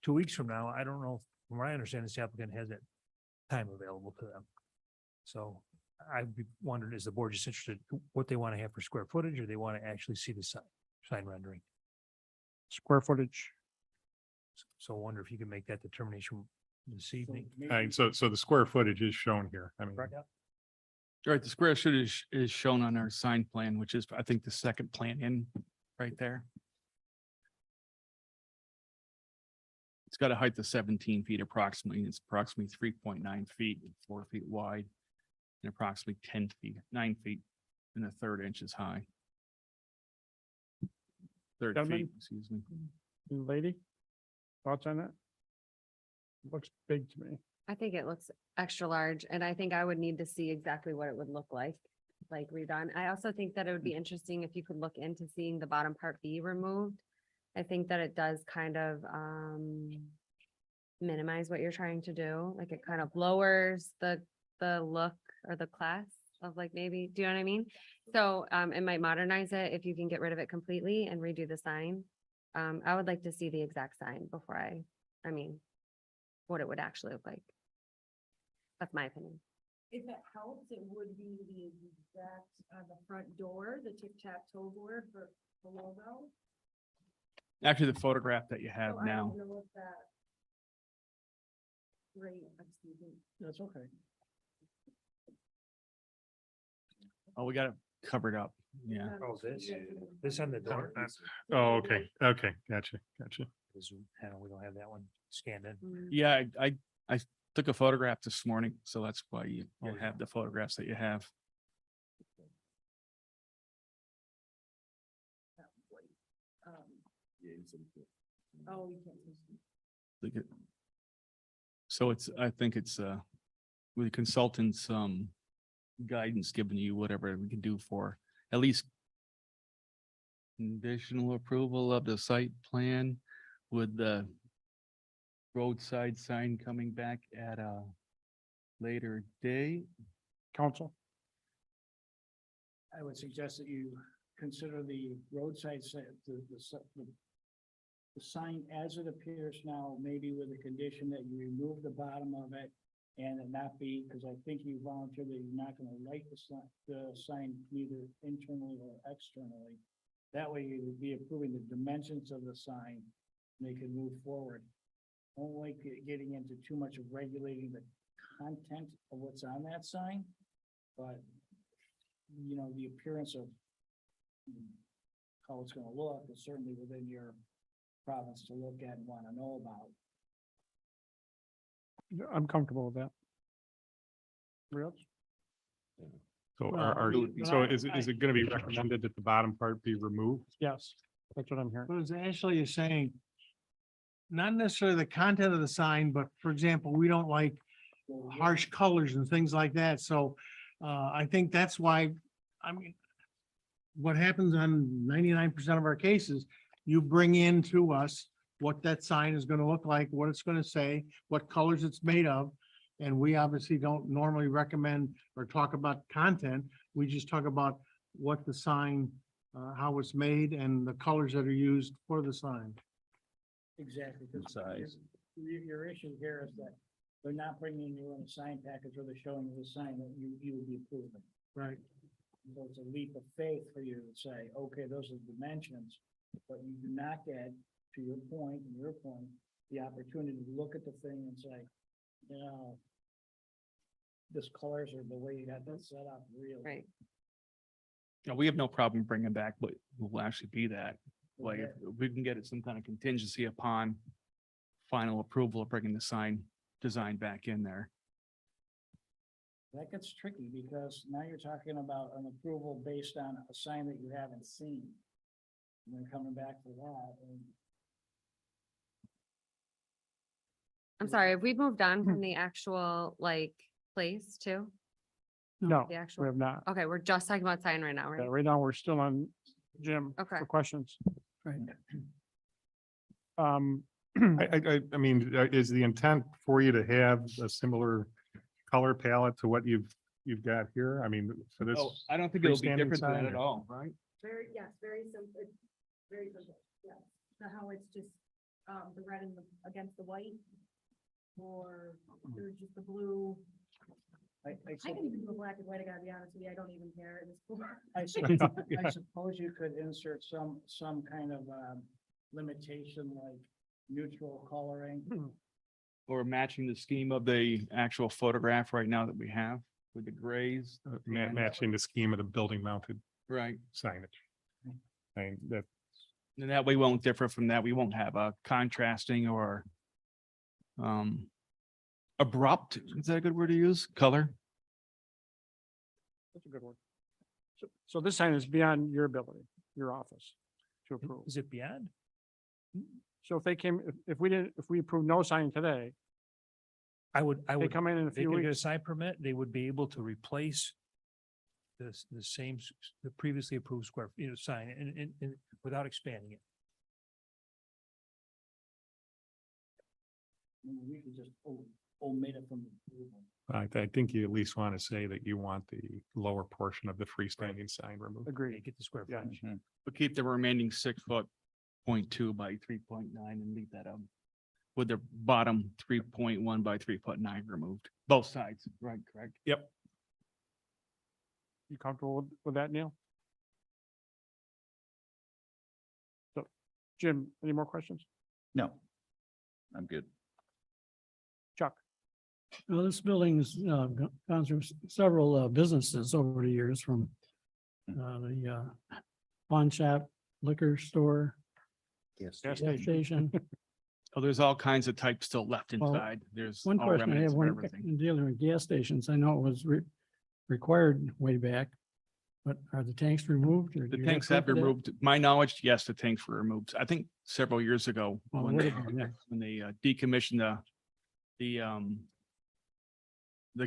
2 weeks from now. I don't know. From what I understand, this applicant has that time available to them. So I'd be wondering, is the board just interested in what they want to have for square footage or they want to actually see the sign rendering? Square footage. So I wonder if you can make that determination this evening. And so the square footage is shown here. I mean, Right, the square footage is shown on our sign plan, which is, I think, the second plan in right there. It's got a height of 17 feet approximately. It's approximately 3.9 feet, 4 feet wide, and approximately 10 feet, 9 feet and a third inches high. 3 Gentlemen? feet, excuse me. Lady, thoughts on that? Looks big to me. I think it looks extra large and I think I would need to see exactly what it would look like redone. I also think that it would be interesting if you could look into seeing the bottom part be removed. I think that it does kind of, minimize what you're trying to do. Like it kind of lowers the look or the class of like maybe, do you know what I mean? So, it might modernize it if you can get rid of it completely and redo the sign. I would like to see the exact sign before I mean, what it would actually look like. That's my opinion. If it helps, it would be the exact, the front door, the tic-tac-toe board for the logo. Actually, the photograph that you have So I now. don't know if that. Great, excuse me. That's okay. Oh, we got it covered up. Yeah. Oh, this on the door? Oh, okay, okay, gotcha. This- We don't have that one scanned in. Mm. Yeah, I took a photograph this morning, so that's why you Oh, yeah. have the photographs that you have. Oh, you can't. see. Look at- So I think it's, with the consultants, guidance giving you whatever we can do for at least conditional approval of the site plan with the roadside sign coming back at a later date. Council, I would suggest that you consider the roadside, the sign as it appears now, maybe with the condition that you remove the bottom of it and it not be, because I think you volunteered that you're not gonna light the sign neither internally or externally. That way you would be approving the dimensions of the sign, and they can move forward. Don't like getting into too much of regulating the content of what's on that sign, but you know, the appearance of how it's gonna look is certainly within your province to look at and wanna know about. I'm comfortable with that. Anybody else? So Well, are, it would be- so is it gonna be recommended that the bottom part be removed? Yes, that's what I'm hearing. What it's actually is saying, not necessarily the content of the sign, but for example, we don't like harsh colors and things like that. So I think that's why, I mean, what happens on 99% of our cases, you bring in to us what that sign is going to look like, what it's going to say, what colors it's made of. And we obviously don't normally recommend or talk about content. We just talk about what the sign, how it's made and the colors that are used for the sign. Exactly. 'Cause Size. Your issue here is that they're not bringing you in a sign package where they're showing you the sign that you would be approving. Right. So it's a leap of faith for you to say, okay, those are dimensions, but you do not get, to your point, the opportunity to look at the thing and say, you know, this colors or the way you got that set up, really. Right. No, we have no problem bringing back what will actually be that. Like, if we can get it some kind of contingency upon final approval of bringing the sign design back in there. That gets tricky because now you're talking about an approval based on a sign that you haven't seen. And then coming back to that and. I'm sorry, have we moved on from the actual like place too? No, The we actual, have not. okay, we're just talking about sign right now, Yeah, right? right now, we're still on Jim Okay. for questions. Right. I mean, is the intent for you to have a similar color palette to what you've got here? I mean, for this. Oh, I don't think it'll be freestanding different than sign that at or- all, right? Very, yes, very simple, it's very simple, yes. So how it's just, the red and the, against the white. Or there's just the blue. I I can even do a black and white, I gotta be honest with you, I don't even care. It's cool. I suppose you could insert some kind of limitation like neutral coloring. Or matching the scheme of the actual photograph right now that we have with the grays. and- Matching the scheme of the building mounted Right. signage. And that, And that we won't differ from that. We won't have a contrasting or abrupt, is that a good word to use? Color? That's a good one. So this sign is beyond your ability, your office to approve. Is it beyond? So if they came, if we approve no sign today, I would they come in a They few could get a weeks. sign permit, they would be able to replace the same, the previously approved square, sign and without expanding it. We could just omit it from. I think you at least want to say that you want the lower portion of the freestanding sign removed. Agreed. Get the square Yeah. footage. But keep the remaining 6 foot 0.2 by 3.9 and leave that up. With the bottom 3.1 by 3.9 removed, both sides, right, correct? Yep. You comfortable with that, Neil? So, Jim, any more questions? No, I'm good. Chuck? Well, this building's gone through several businesses over the years, from the pawn shop, liquor store, Yes. Gas gas station. station. Oh, there's all kinds of types still left Well, inside. There's One all question I remnants have, of when everything. in dealing with gas stations, I know it was required way back, but are the tanks removed? Or do The you tanks proof have of that? removed, my knowledge, yes, the tanks were removed. I think several years ago. Well, when would they- have been, yeah. when they decommissioned the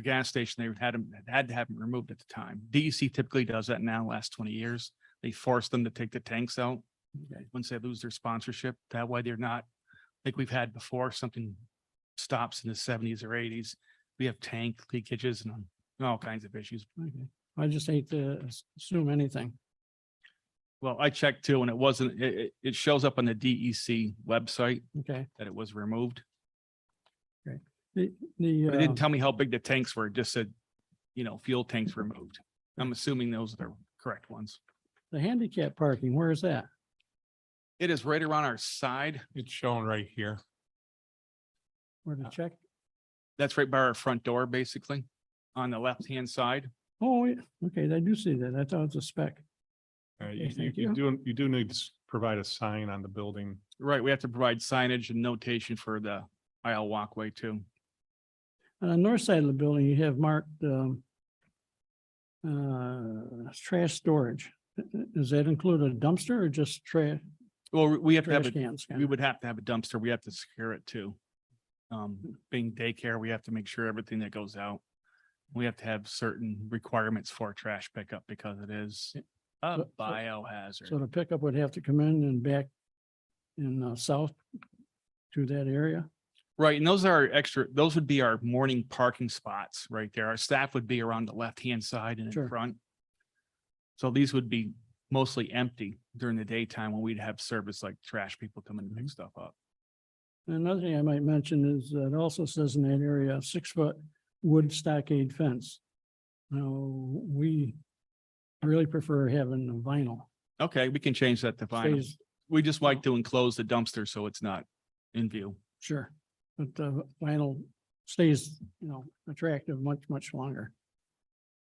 gas station, they had to have them removed at the time. DEC typically does that now, last 20 years. They force them to take the tanks out Okay. once they lose their sponsorship. That way they're not, like we've had before, something stops in the 70s or 80s. We have tank leakages and all kinds of issues. Okay. I just hate to assume anything. Well, I checked too, and it wasn't, it shows up on the DEC website Okay. that it was removed. The, But it didn't the, tell me how big the tanks were. It just said, fuel tanks removed. I'm assuming those are the correct ones. the handicap parking, where is that? It is right around our side. It's shown right here. Where to check? That's right by our front door, basically, on the left-hand side. Oh, yeah. Okay, I do see that. I thought it was a spec. You thank you you. do need to provide a sign on the building. Right, we have to provide signage and notation for the aisle walkway too. On the north side of the building, you have marked trash storage. Does that include a dumpster or just trash, Well, we have to have, trash it. cans? We would have to have a dumpster. We have to secure it too. Being daycare, we have to make sure everything that goes out. We have to have certain requirements for trash pickup because it is a So- biohazard. So the pickup would have to come in and back in south to that area? Right, and those are those would be our morning parking spots right there. Our staff would be around the left-hand side and in Sure. front. So these would be mostly empty during the daytime when we'd have service like trash people come in and pick stuff up. Another thing I might mention is that it also says in that area, 6 foot wood stockade fence. Now, we really prefer having the vinyl. Okay, we can change that to vinyl. Stays, We just like to enclose the dumpster so it's not in view. sure, but vinyl stays, attractive much longer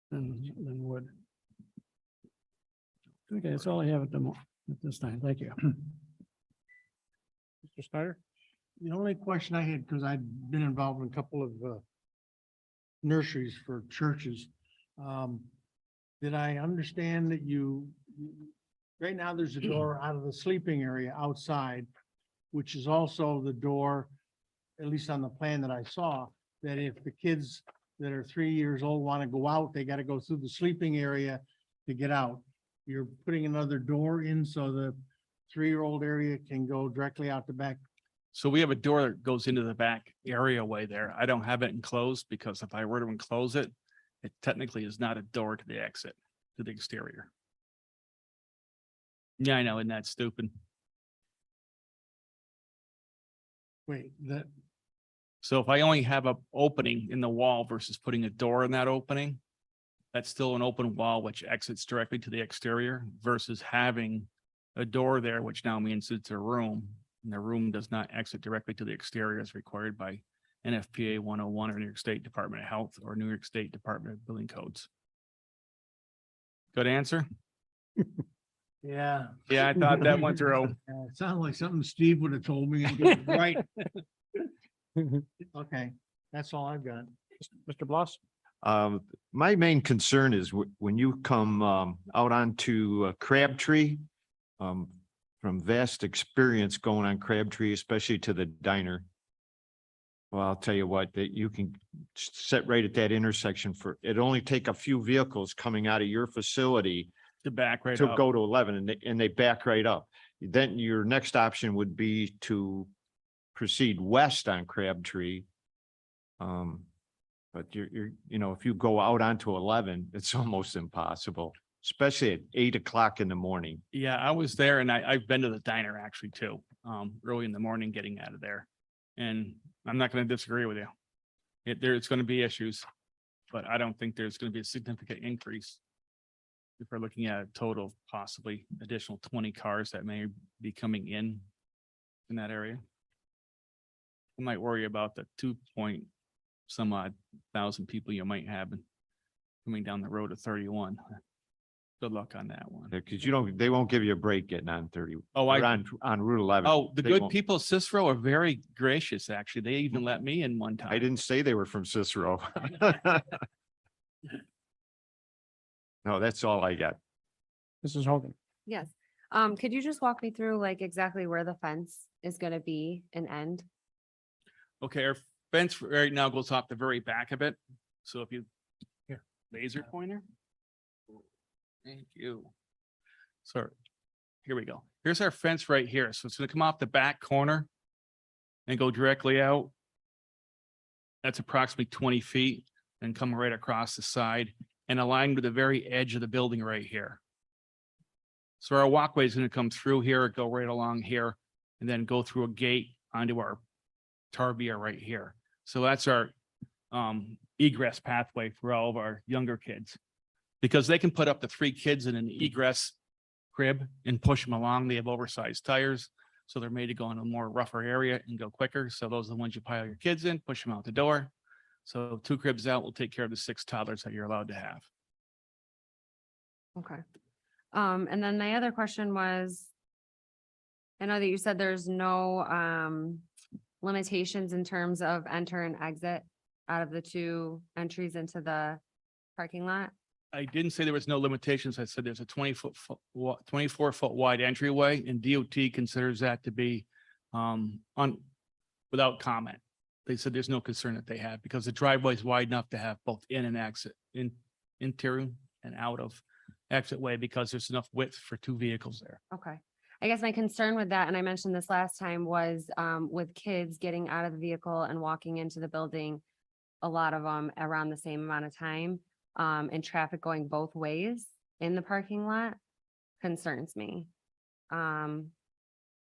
than wood. Okay, that's all I have at this time. Thank you. Mr. Snyder? The only question I had, because I'd been involved in a couple of nurseries for churches. Did I understand that right now there's a door out of the sleeping area outside, which is also the door, at least on the plan that I saw, that if the kids that are 3 years old want to go out, they got to go through the sleeping area to get out. You're putting another door in so the 3-year-old area can go directly out the back. So we have a door that goes into the back area way there. I don't have it enclosed because if I were to enclose it, it technically is not a door to the exit, to the exterior. Yeah, I know, isn't that stupid? Wait, that, So if I only have a opening in the wall versus putting a door in that opening, that's still an open wall which exits directly to the exterior versus having a door there, which now means it's a room. And the room does not exit directly to the exterior as required by NFPA 101 or New York State Department of Health or New York State Department of Building Codes. Good answer? yeah. Yeah, I thought that went through. It sounded like something Steve would have told me. Right. Okay, that's all I've got. Mr. Bloss? My main concern is when you come out onto Crabtree, from vast experience going on Crabtree, especially to the diner. Well, I'll tell you what, that you can sit right at that intersection it only take a few vehicles coming out of your facility To back right to up. go to 11 and they back right up. Then your next option would be to proceed west on Crabtree. But you know, if you go out onto 11, it's almost impossible, especially at 8 o'clock in the morning. Yeah, I was there and I've been to the diner actually too, early in the morning getting out of there. And I'm not going to disagree with you. There's going to be issues, but I don't think there's going to be a significant increase. If we're looking at a total of possibly additional 20 cars that may be coming in that area. I might worry about the 2 point some odd thousand people you might have coming down the road of 31. Good luck on that one. Because they won't give you a break getting on 30. Oh, or on Route 11. Oh, the They good won't. people of Cicero are very gracious, actually. They even let me in one time. I didn't say they were from Cicero. No, that's all I got. Mrs. Hogan. Yes. Could you just walk me through like exactly where the fence is gonna be and end? Okay, our fence right now goes off the very back of it. So if you, here, laser pointer. Thank you. So here we go. Here's our fence right here. So it's gonna come off the back corner and go directly out. That's approximately 20 feet and come right across the side and align with the very edge of the building right here. So our walkway is gonna come through here, go right along here, and then go through a gate onto our tarvia right here. So that's our egress pathway for all of our younger kids. Because they can put up to 3 kids in an egress crib and push them along. They have oversized tires. So they're made to go in a more rougher area and go quicker. So those are the ones you pile your kids in, push them out the door. So 2 cribs out will take care of the 6 toddlers that you're allowed to have. Okay. And then my other question was, I know that you said there's no limitations in terms of enter and exit out of the 2 entries into the parking lot. I didn't say there was no limitations. I said there's a 24-foot wide entryway and DOT considers that to be without comment. They said there's no concern that they have because the driveway is wide enough to have both in and exit, interior and out of exit way because there's enough width for 2 vehicles there. Okay. I guess my concern with that, and I mentioned this last time, was with kids getting out of the vehicle and walking into the building, a lot of them around the same amount of time, and traffic going both ways in the parking lot concerns me. I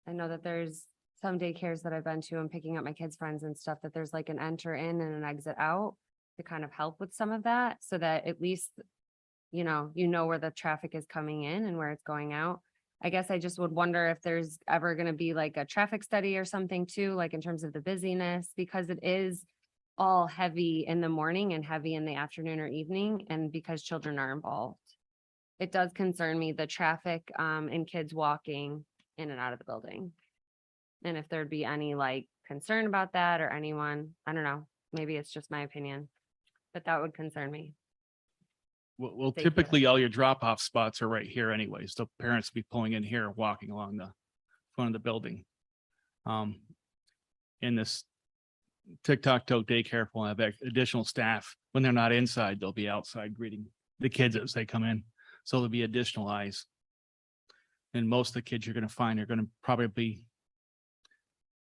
know that there's some daycares that I've been to and picking up my kids' friends and stuff, that there's like an enter in and an exit out to kind of help with some of that, so that at least, you know where the traffic is coming in and where it's going out. I guess I just would wonder if there's ever going to be like a traffic study or something too, like in terms of the busyness, because it is all heavy in the morning and heavy in the afternoon or evening, and because children are involved. It does concern me, the traffic and kids walking in and out of the building. And if there'd be any like concern about that or anyone, I don't know, maybe it's just my opinion, but that would concern me. Well, Thank you. typically all your drop off spots are right here anyways. The parents be pulling in here, walking along the front of the building. In this tic-tac-toe daycare will have additional staff. When they're not inside, they'll be outside greeting the kids as they come in. So there'll be additional eyes. And most of the kids you're going to find are going to probably be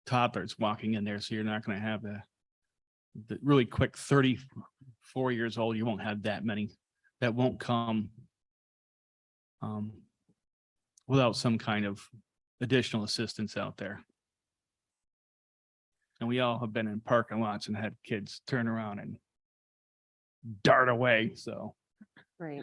toddlers walking in there. So you're not going to have the really quick 34 years old. You won't have that many that won't come without some kind of additional assistance out there. And we all have been in parking lots and had kids turn around and dart away, so. Right.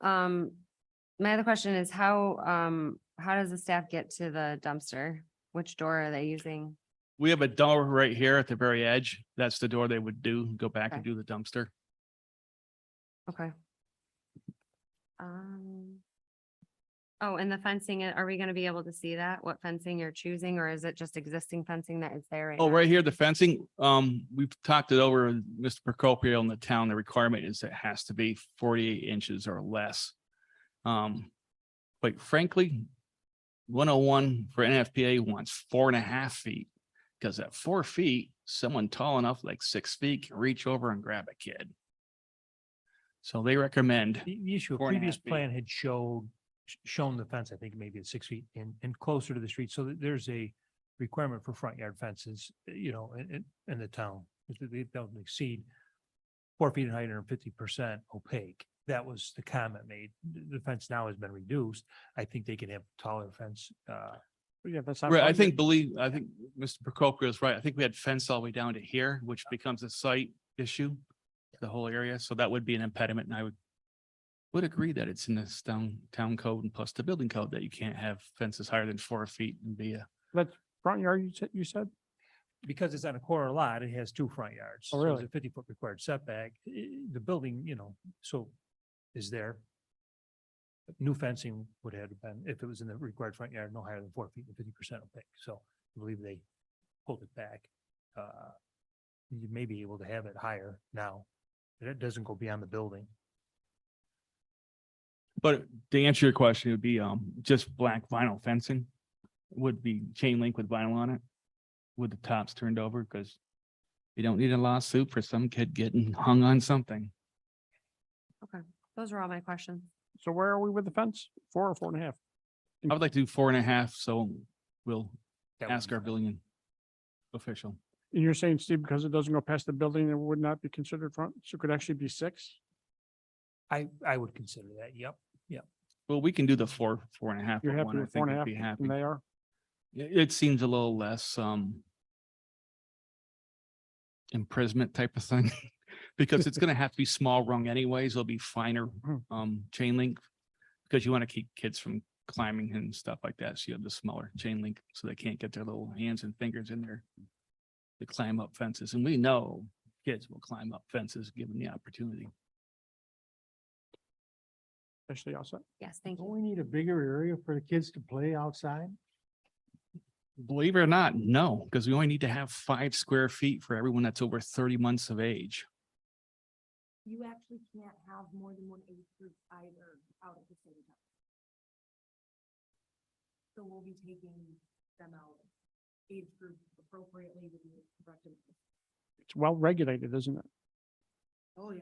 My other question is how does the staff get to the dumpster? Which door are they using? We have a door right here at the very edge. That's the door they would go back and Okay. do the dumpster. Okay. Oh, and the fencing, are we gonna be able to see that? What fencing you're choosing, or is it just existing fencing that is there right Oh, now? right here, the fencing, we've talked it over with Mr. Procopio in the town. The requirement is it has to be 48 inches or less. But frankly, 101 for NFPA wants 4.5 feet. Because at 4 feet, someone tall enough, like 6 feet, can reach over and grab a kid. So they recommend, The issue, a 4.5 previous feet. plan had shown the fence, I think maybe at 6 feet and closer to the street. So that there's a requirement for front yard fences, in the town. They don't exceed 4 feet in height and 50% opaque. That was the comment made. The fence now has been reduced. I think they can have taller fence. Yeah, that's not. Right, I front yard. think, I think Mr. Procopio is right. I think we had fence all the way down to here, which becomes a site issue, the whole area. So that would be an impediment, and I would agree that it's in this town code and plus the building code that you can't have fences higher than 4 feet and be a. That's front yard, you said? Because it's on a corner lot, it has 2 front yards. Oh, So really? it's a 50-foot required setback. The building, so is there. New fencing would have been, if it was in the required front yard, no higher than 4 feet and 50% opaque. So I believe they pulled it back. You may be able to have it higher now. But it doesn't go beyond the building. But to answer your question, it would be just black vinyl fencing. Would be chain link with vinyl on it. With the tops turned over, because you don't need a lawsuit for some kid getting hung on something. Okay, those are all my questions. So where are we with the fence? 4 or 4.5? I would like to do 4.5, so we'll That would ask be our fine. building official. And you're saying, Steve, because it doesn't go past the building, it would not be considered front, so it could actually be 6? I would consider that. Yep. Well, we can do the 4.5. You're happy one. I with think I'd 4.5? be happy. And they are? It seems a little less imprisonment type of thing. Because it's gonna have to be small rung anyways. It'll be finer chain link. Because you want to keep kids from climbing and stuff like that. So you have the smaller chain link so they can't get their little hands and fingers in there to climb up fences. And we know kids will climb up fences given the opportunity. Actually, also. Yes, thank Don't you. we need a bigger area for the kids to play outside? Believe it or not, no, because we only need to have 5 square feet for everyone that's over 30 months of age. You actually can't have more than one age group either out at the same time. So we'll be taking them out age group appropriately with the corrective. It's well regulated, isn't it? Oh, yeah.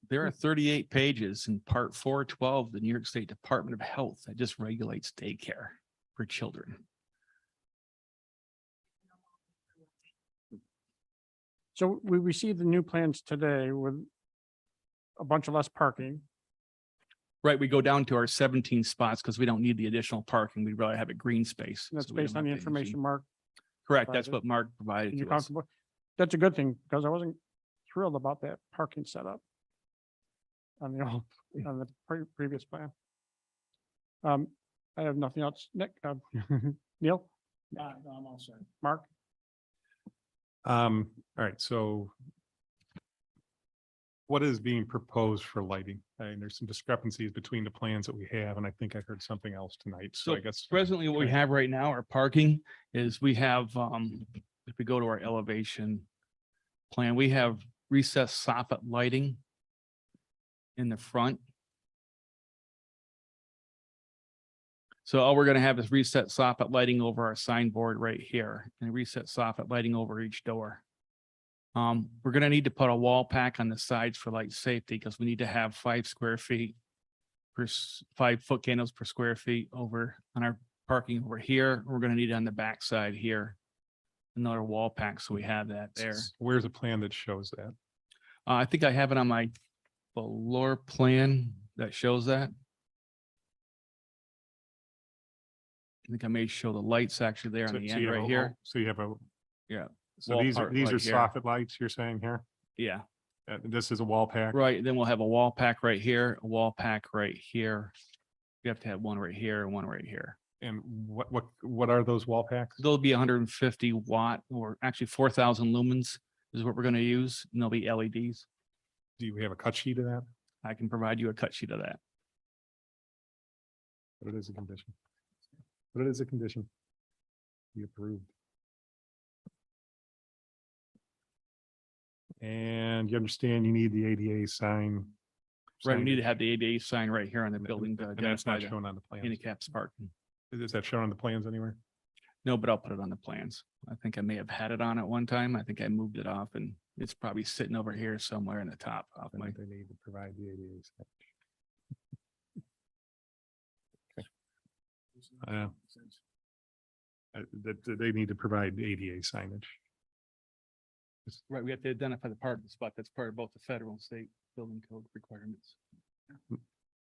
There are 38 pages in Part 412 of the New York State Department of Health that just regulates daycare for children. So we received the new plans today with a bunch of less parking. Right, we go down to our 17 spots because we don't need the additional parking. We'd rather have a green space. And that's so we based don't on the have to use information, Mark. Correct, that's provided. what Mark provided And you're to us. comfortable? That's a good thing, because I wasn't thrilled about that parking setup on the old, on the previous plan. I have nothing else. Nick, Neil, No, I'm all set. Mark? All right, so what is being proposed for lighting? I mean, there's some discrepancies between the plans that we have, and I think I heard something else tonight. So So I guess. presently what we Okay. have right now, our parking is we have, if we go to our elevation plan, we have recessed soffit lighting in the front. So all we're gonna have is reset soffit lighting over our signboard right here and reset soffit lighting over each door. We're gonna need to put a wall pack on the sides for light safety because we need to have 5 square feet per 5 foot candles per square feet over on our parking over here. We're gonna need it on the back side here. Another wall pack, so we have that there. Where's a plan that shows that? I think I have it on my floor plan that shows that. I think I may show the lights actually there on So- the so end you have right a- here. So you have a. Yeah. So Wall these are part right here. soffit lights you're saying here? Yeah, This is a wall pack? right. Then we'll have a wall pack right here, a wall pack right here. You have to have one right here and one right here. And what are those wall packs? They'll be 150 watt or actually 4,000 lumens is what we're going to use. And they'll be LEDs. Do you have a cut sheet of that? I can provide you a cut sheet of that. But it is a condition. But it is a condition. Be approved. And you understand you need the ADA sign. Right. We need to signage, have the ADA sign right here on the building to and that's identify not the shown on the plans. handicap parking. Is that shown on the plans anywhere? No, but I'll put it on the plans. I think I may have had it on at one time. I think I moved it off and it's probably sitting over here somewhere in the top of Then my. they need to provide the ADA sign. that they need to provide ADA signage. Right, we have to identify the parking spot. That's part of both the federal and state building code requirements.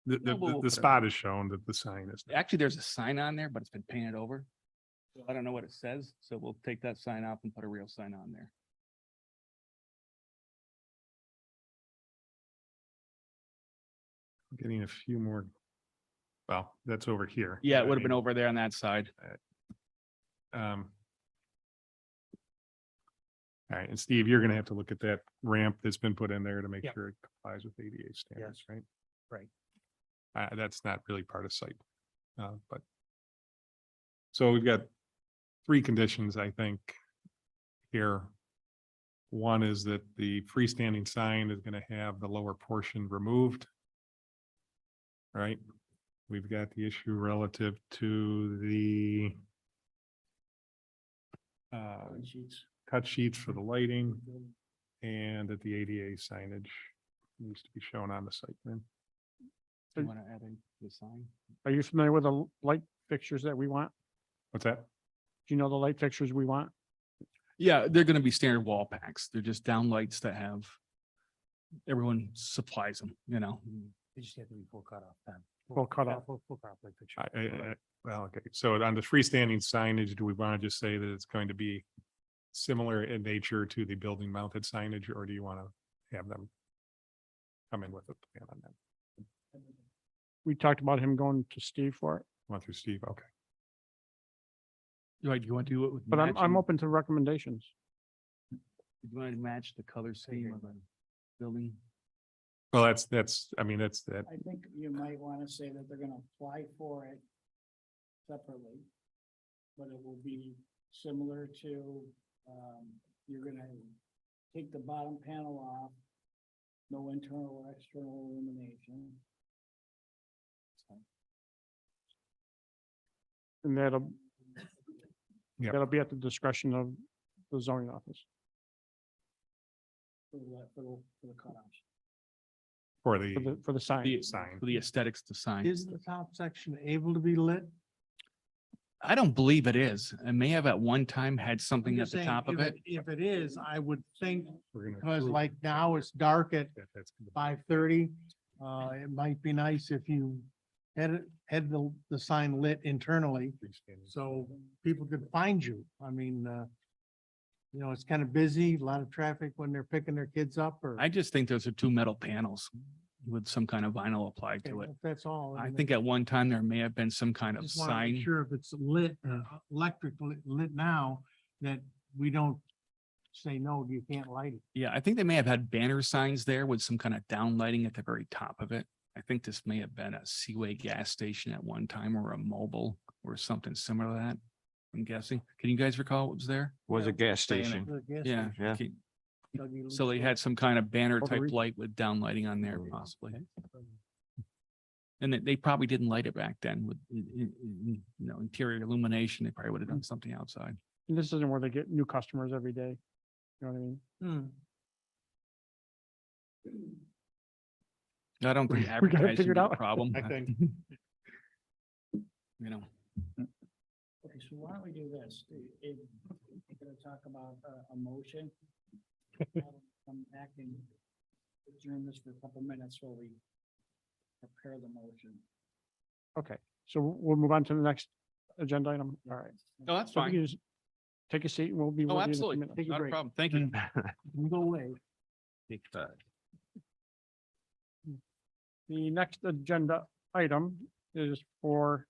No, we'll The put it- spot is shown that the sign is. Actually, there's a sign on there, but it's been painted over. So I don't know what it says, so we'll take that sign off and put a real sign on there. Getting a few more. Well, that's over here. Yeah, I it would have been mean, over there on that side. All right, and Steve, you're gonna have to look at that ramp that's been put in there to make Yep. sure it complies with ADA standards, right? Right. That's not really part of site, but. So we've got three conditions, I think, here. One is that the freestanding sign is gonna have the lower portion removed. Right? We've got the issue relative to the cut sheets for the lighting and that the ADA signage needs to be shown on the site plan. Do you want to add in the sign? Are you familiar with the light fixtures that we want? What's that? Do you know the light fixtures we want? Yeah, they're gonna be standard wall packs. They're just down lights that have. Everyone supplies them, you know. They just have to be full cutoff then. Full cutoff. Full cutoff light fixture. Well, okay, so on the freestanding signage, do we want to just say that it's going to be similar in nature to the building mounted signage, or do you want to have them come in with a plan on that? We talked about him going to Steve for it, One through Steve, okay. Right, you want to do it with? but I'm matching- open to recommendations. You want to match the color scheme of the building? Well, I mean, that's that, I think you might want to say that they're gonna apply for it separately. But it will be similar to, you're gonna take the bottom panel off. No internal or external illumination. And Yep. that'll be at the discretion of the zoning office. For the cutoffs. for the For the sign. The sign. For the aesthetics design. Is the top section able to be lit? I don't believe it is. It may have at one time had I'm something at just the saying, top of it. If it is, I would think, We're gonna because approve like now it's dark at that's gonna be 5:30. It might be nice if you had the sign lit internally, freestanding. so people could find you. I mean, it's kind of busy, a lot of traffic when they're picking their kids up or. I just think those are two metal panels with some kind of vinyl applied to Okay, it. if That's all. I think at one time there may have been some kind of Just want to make sign. sure if it's lit, electric lit now, that we don't say, no, you can't light it. Yeah, I think they may have had banner signs there with some kind of down lighting at the very top of it. I think this may have been a Seaway gas station at one time or a mobile or something similar to that. I'm guessing. Can you guys recall what was there? Was a gas The station. gas Yeah. station. Yeah. Can- Dougie So they Luke's- had some kind of banner type Rotary. light with down lighting on there possibly. And they probably didn't light it back then with, interior illumination. They probably would have done something outside. And this isn't where they get new customers every day. You know what I mean? I don't think We gotta advertising figure is it a out. problem. I think. You know, Okay, so why don't we do this? We're gonna talk about a motion. I'm acting, adjourn this for a couple minutes while we prepare the motion. Okay, so we'll move on to the next agenda item. All right. no, that's So if you fine. can just take a seat and we'll be. Oh, with you in a few absolutely. minutes. Not a problem. Thank you. You go away. The next agenda item is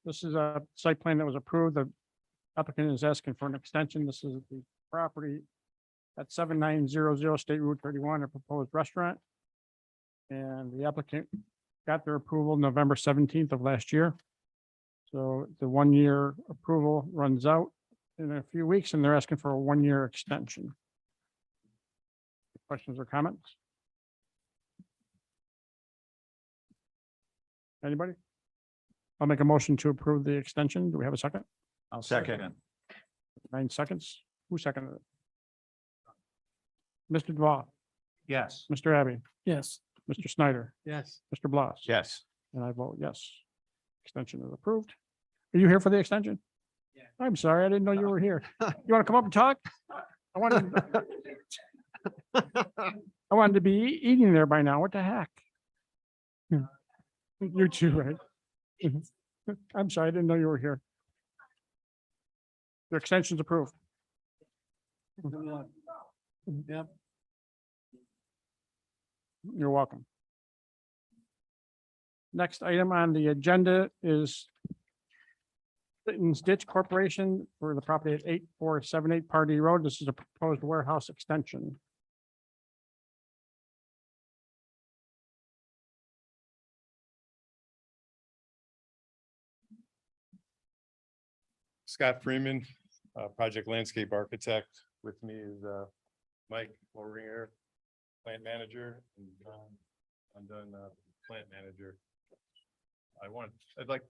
this is a site plan that was approved. The applicant is asking for an extension. This is the property at 7900 State Route 31, a proposed restaurant. And the applicant got their approval November 17th of last year. So the 1-year approval runs out in a few weeks and they're asking for a 1-year extension. Questions or comments? Anybody? I'll make a motion to approve the extension. Do we have a second? I'll second. 9 seconds. Who seconded it? Mr. Duval, Yes. Mr. Abbey, Yes, Mr. Snyder, Yes. Mr. Bloss. Yes. And I vote yes. Extension is approved. Are you here for the extension? I'm sorry, I didn't know you were here. You want to come up and talk? I wanted, I wanted to be eating there by now. What the heck? You too, right? I'm sorry, I didn't know you were here. Your extension's approved. Yep. You're welcome. Next item on the agenda is Clinton's Ditch Corporation for the property at 8478 Pardee Road. This is a proposed warehouse extension. Scott Freeman, project landscape architect. With me is Mike Moringer, plant manager, and I'm done, plant manager. I'd like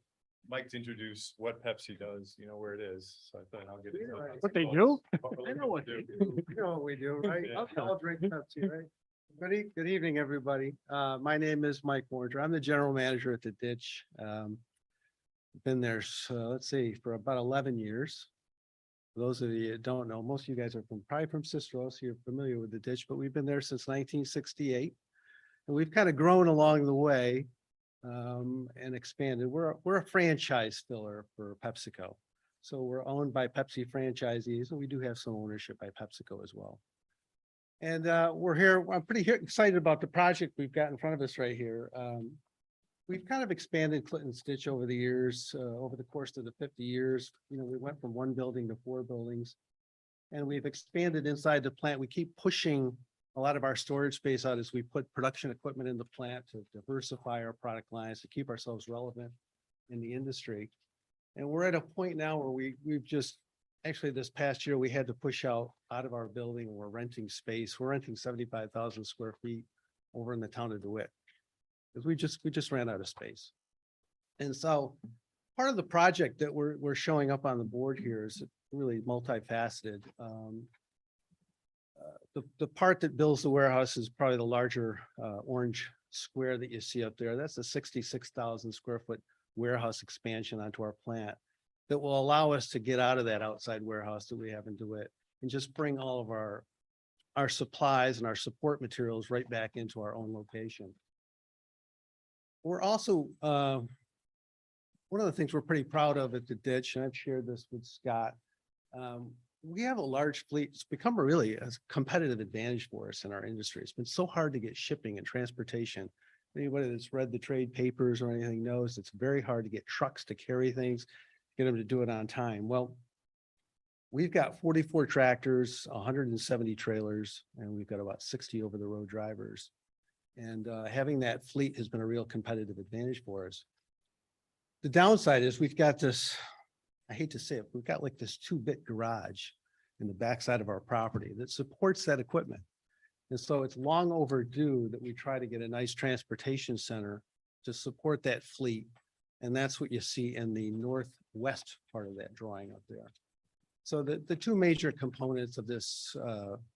Mike to introduce what Pepsi does, you know where it is, so I thought I'll get. What they do? I know what they do. You know what we do, right? Yeah. I'll drink Pepsi, right? Good evening, everybody. My name is Mike Morger. I'm the general manager at the Ditch. Been there, let's see, for about 11 years. For those of you that don't know, most of you guys are probably from Cicero, so you're familiar with the Ditch, but we've been there since 1968. And we've kind of grown along the way and expanded. We're a franchise filler for PepsiCo. So we're owned by Pepsi franchisees, and we do have some ownership by PepsiCo as well. And we're here, I'm pretty excited about the project we've got in front of us right here. We've kind of expanded Clinton's Ditch over the years, over the course of the 50 years. You know, we went from 1 building to 4 buildings. And we've expanded inside the plant. We keep pushing a lot of our storage space out as we put production equipment in the plant to diversify our product lines, to keep ourselves relevant in the industry. And we're at a point now where we've just, actually this past year, we had to push out of our building and we're renting space. We're renting 75,000 square feet over in the town of DeWitt. Because we just ran out of space. And so part of the project that we're showing up on the board here is really multifaceted. The part that builds the warehouse is probably the larger orange square that you see up there. That's a 66,000 square foot warehouse expansion onto our plant that will allow us to get out of that outside warehouse that we have in DeWitt and just bring all of our supplies and our support materials right back into our own location. We're also, one of the things we're pretty proud of at the Ditch, and I've shared this with Scott, we have a large fleet. It's become a competitive advantage for us in our industry. It's been so hard to get shipping and transportation. Anybody that's read the trade papers or anything knows it's very hard to get trucks to carry things, get them to do it on time. Well, we've got 44 tractors, 170 trailers, and we've got about 60 over the road drivers. And having that fleet has been a real competitive advantage for us. The downside is we've got this, I hate to say it, we've got like this 2-bit garage in the backside of our property that supports that equipment. And so it's long overdue that we try to get a nice transportation center to support that fleet. And that's what you see in the northwest part of that drawing up there. So the 2 major components of this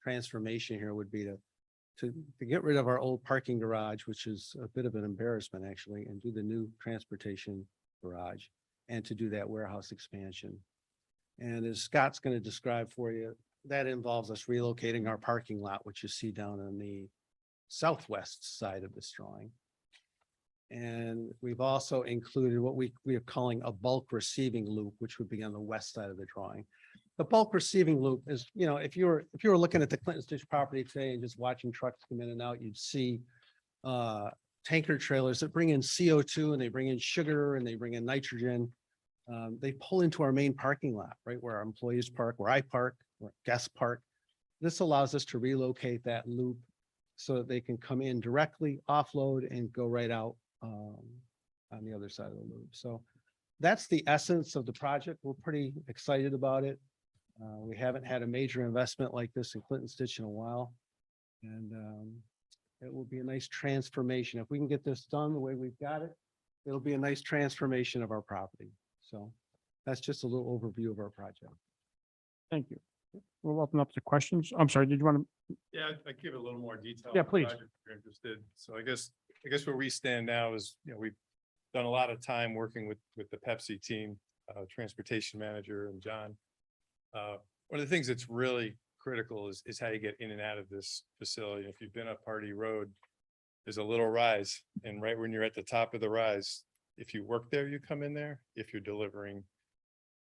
transformation here would be to get rid of our old parking garage, which is a bit of an embarrassment actually, and do the new transportation garage and to do that warehouse expansion. And as Scott's going to describe for you, that involves us relocating our parking lot, which you see down on the southwest side of this drawing. And we've also included what we are calling a bulk receiving loop, which would be on the west side of the drawing. The bulk receiving loop is, you know, if you were looking at the Clinton's Ditch property today and just watching trucks come in and out, you'd see tanker trailers that bring in CO2 and they bring in sugar and they bring in nitrogen. They pull into our main parking lot, right where our employees park, where I park, where guests park. This allows us to relocate that loop so that they can come in directly, offload, and go right out on the other side of the loop. So that's the essence of the project. We're pretty excited about it. We haven't had a major investment like this in Clinton's Ditch in a while. And it will be a nice transformation. If we can get this done the way we've got it, it'll be a nice transformation of our property. So that's just a little overview of our project. Thank you. We'll open up to questions. I'm sorry, did you want to? Yeah, I'd give it a little more detail. Yeah, on the please. project if you're interested. So I guess where we stand now is, you know, we've done a lot of time working with the Pepsi team transportation manager and John. One of the things that's really critical is how you get in and out of this facility. If you've been up Hardy Road, there's a little rise, and right when you're at the top of the rise, if you work there, you come in there. If you're delivering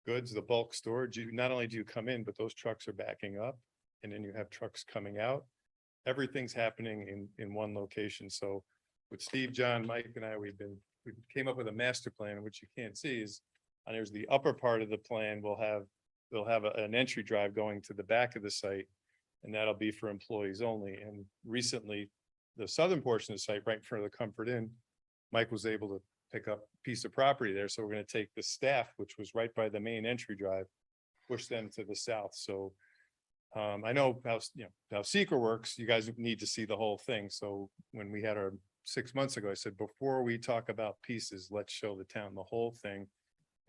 goods, the bulk storage, you not only do you come in, but those trucks are backing up, and then you have trucks coming out. Everything's happening in one location. So with Steve, John, Mike, and I, we came up with a master plan, which you can't see is, and there's the upper part of the plan, they'll have an entry drive going to the back of the site, and that'll be for employees only. And recently, the southern portion of the site, right in front of the Comfort Inn, Mike was able to pick up a piece of property there. So we're going to take the staff, which was right by the main entry drive, push them to the south. So I know how Cicero works. You guys need to see the whole thing. So when we had our 6 months ago, I said, before we talk about pieces, let's show the town the whole thing.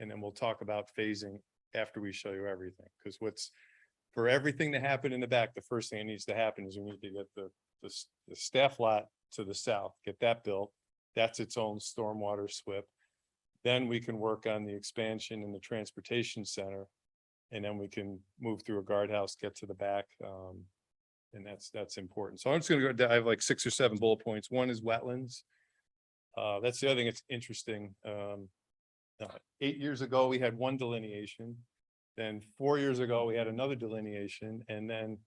And then we'll talk about phasing after we show you everything. Because for everything to happen in the back, the first thing that needs to happen is we need to get the staff lot to the south, get that built. That's its own stormwater SWIP. Then we can work on the expansion in the transportation center. And then we can move through a guardhouse, get to the back. And that's important. So I'm just gonna go, I have like 6 or 7 bullet points. One is wetlands. That's the other thing that's interesting. 8 years ago, we had one delineation. Then 4 years ago, we had another delineation. And then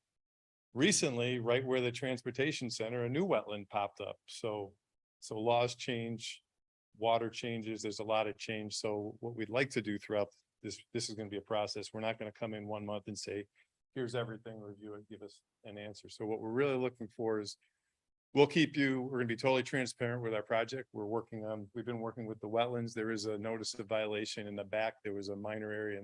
recently, right where the transportation center, a new wetland popped up. So laws change, water changes, there's a lot of change. So what we'd like to do throughout this is going to be a process. We're not going to come in 1 month and say, here's everything, review it, give us an answer. So what we're really looking for is, we're going to be totally transparent with our project. We've been working with the wetlands. There is a notice of violation in the back. There was a minor area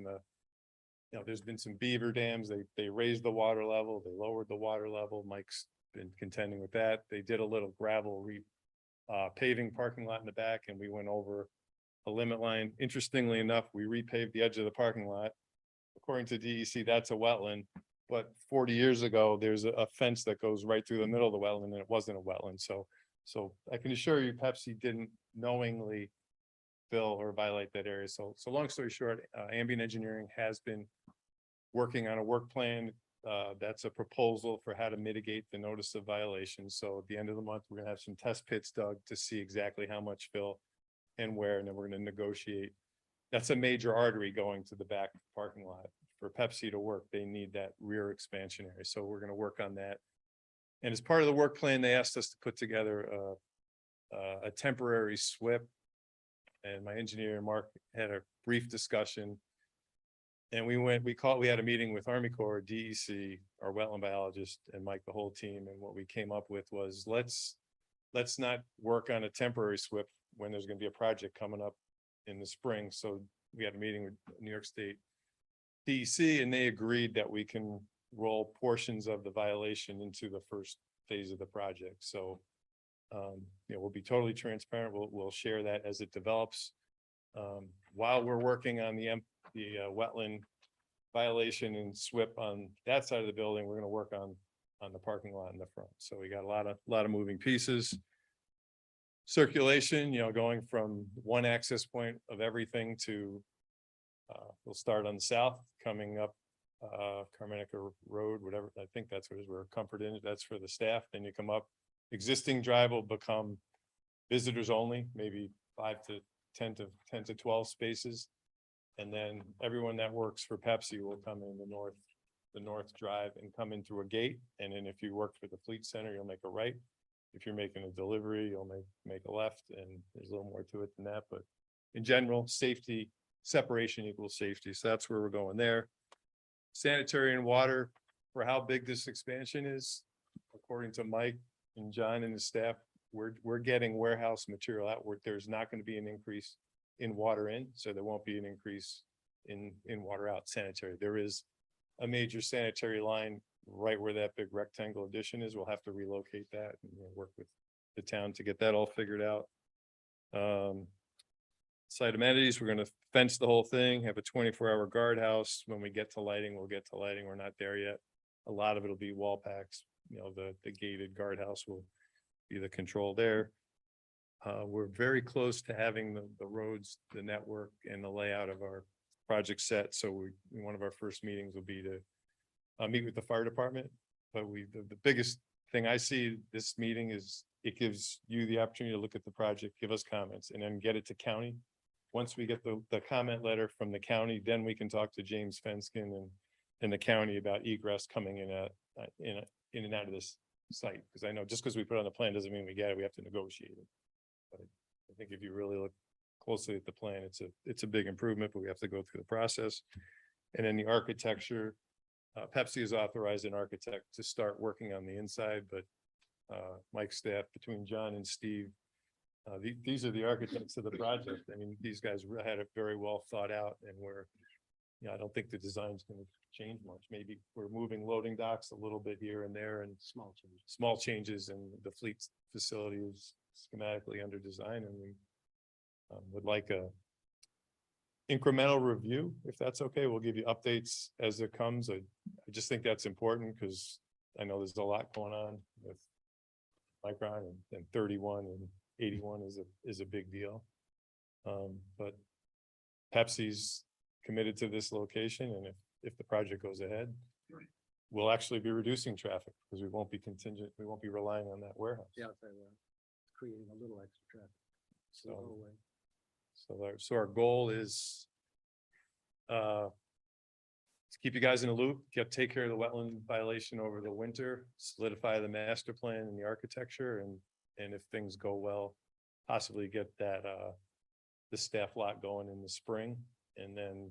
there's been some beaver dams. They raised the water level. They lowered the water level. Mike's been contending with that. They did a little gravel paving parking lot in the back, and we went over a limit line. Interestingly enough, we repaved the edge of the parking lot. According to DEC, that's a wetland, but 40 years ago, there's a fence that goes right through the middle of the wetland, and it wasn't a wetland. So I can assure you, Pepsi didn't knowingly fill or violate that area. So long story short, Ambient Engineering has been working on a work plan. That's a proposal for how to mitigate the notice of violation. So at the end of the month, we're gonna have some test pits dug to see exactly how much fill and where, and then we're gonna negotiate. That's a major artery going to the back parking lot. For Pepsi to work, they need that rear expansion area. So we're gonna work on that. And as part of the work plan, they asked us to put together a temporary SWIP. And my engineer, Mark, had a brief discussion. And we had a meeting with Army Corps, DEC, our wetland biologist, and Mike, the whole team. And what we came up with was, let's not work on a temporary SWIP when there's gonna be a project coming up in the spring. So we had a meeting with New York State DEC, and they agreed that we can roll portions of the violation into the first phase of the project. So we'll be totally transparent. We'll share that as it develops. While we're working on the wetland violation and SWIP on that side of the building, we're going to work on the parking lot in the front. So we got a lot of moving pieces. Circulation, going from one access point of everything to we'll start on the south, coming up Carmenica Road, whatever. I think that's what it is. We're Comfort Inn. That's for the staff. Then you come up. Existing drive will become visitors only, maybe 5 to 10 to 12 spaces. And then everyone that works for Pepsi will come in the north drive and come in through a gate. And then if you work for the fleet center, you'll make a right. If you're making a delivery, you'll make a left, and there's a little more to it than that. But in general, safety, separation equals safety. So that's where we're going there. Sanitary and water, for how big this expansion is, according to Mike and John and his staff, we're getting warehouse material out where there's not going to be an increase in water in, so there won't be an increase in water out sanitary. There is a major sanitary line right where that big rectangle addition is. We'll have to relocate that and work with the town to get that all figured out. Site amenities, we're going to fence the whole thing, have a 24-hour guardhouse. When we get to lighting, we'll get to lighting. We're not there yet. A lot of it'll be wall packs. The gated guardhouse will be the control there. We're very close to having the roads, the network, and the layout of our project set, so one of our first meetings will be to meet with the fire department. But the biggest thing I see this meeting is it gives you the opportunity to look at the project, give us comments, and then get it to county. Once we get the comment letter from the county, then we can talk to James Fenskin and the county about egress coming in in and out of this site. Because I know just because we put it on the plan doesn't mean we get it. We have to negotiate it. But I think if you really look closely at the plan, it's a big improvement, but we have to go through the process. And then the architecture, Pepsi has authorized an architect to start working on the inside, but Mike's staff, between John and Steve, these are the architects of the project. I mean, these guys had it very well thought out, and I don't think the design's going to change much. Maybe we're moving loading docks a little bit here and there, and small changes, and the fleet facility is schematically under design, and we would like a incremental review, if that's okay. We'll give you updates as it comes. I just think that's important because I know there's a lot going on with Micron and 31 and 81 is a big deal. But Pepsi's committed to this location, and if the project goes ahead, we'll actually be reducing traffic because we won't be contingent, we won't be relying on that warehouse. Yeah, creating a little extra traffic. So our goal is to keep you guys in the loop, take care of the wetland violation over the winter, solidify the master plan and the architecture, and if things go well, possibly get that the staff lot going in the spring, and then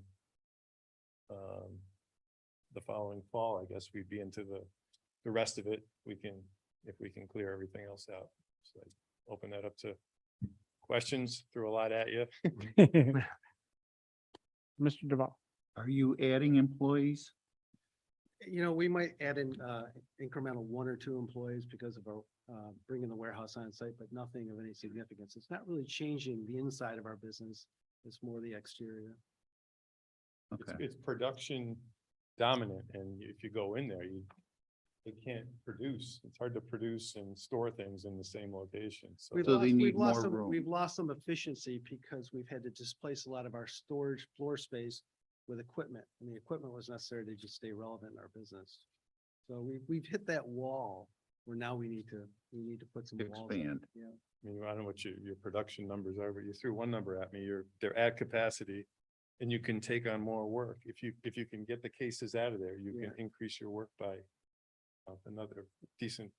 the following fall, I guess we'd be into the rest of it. If we can clear everything else out. So I open that up to questions, threw a lot at you. Mr. Duval. Are you adding employees? We might add in incremental 1 or 2 employees because of our bringing the warehouse on site, but nothing of any significance. It's not really changing the inside of our business. It's more the exterior. Okay. It's production dominant, and if you go in there, they can't produce. It's hard to produce and store things in the same location. So they need more some, room. we've lost some efficiency because we've had to displace a lot of our storage floor space with equipment, and the equipment was necessary to just stay relevant in our business. So we've hit that wall where now we need to put some walls up. Expand. Yeah. I mean, I don't know what your production numbers are, but you threw one number at me. They're at capacity, and you can take on more work. If you can get the cases out of there, you can increase your work by another decent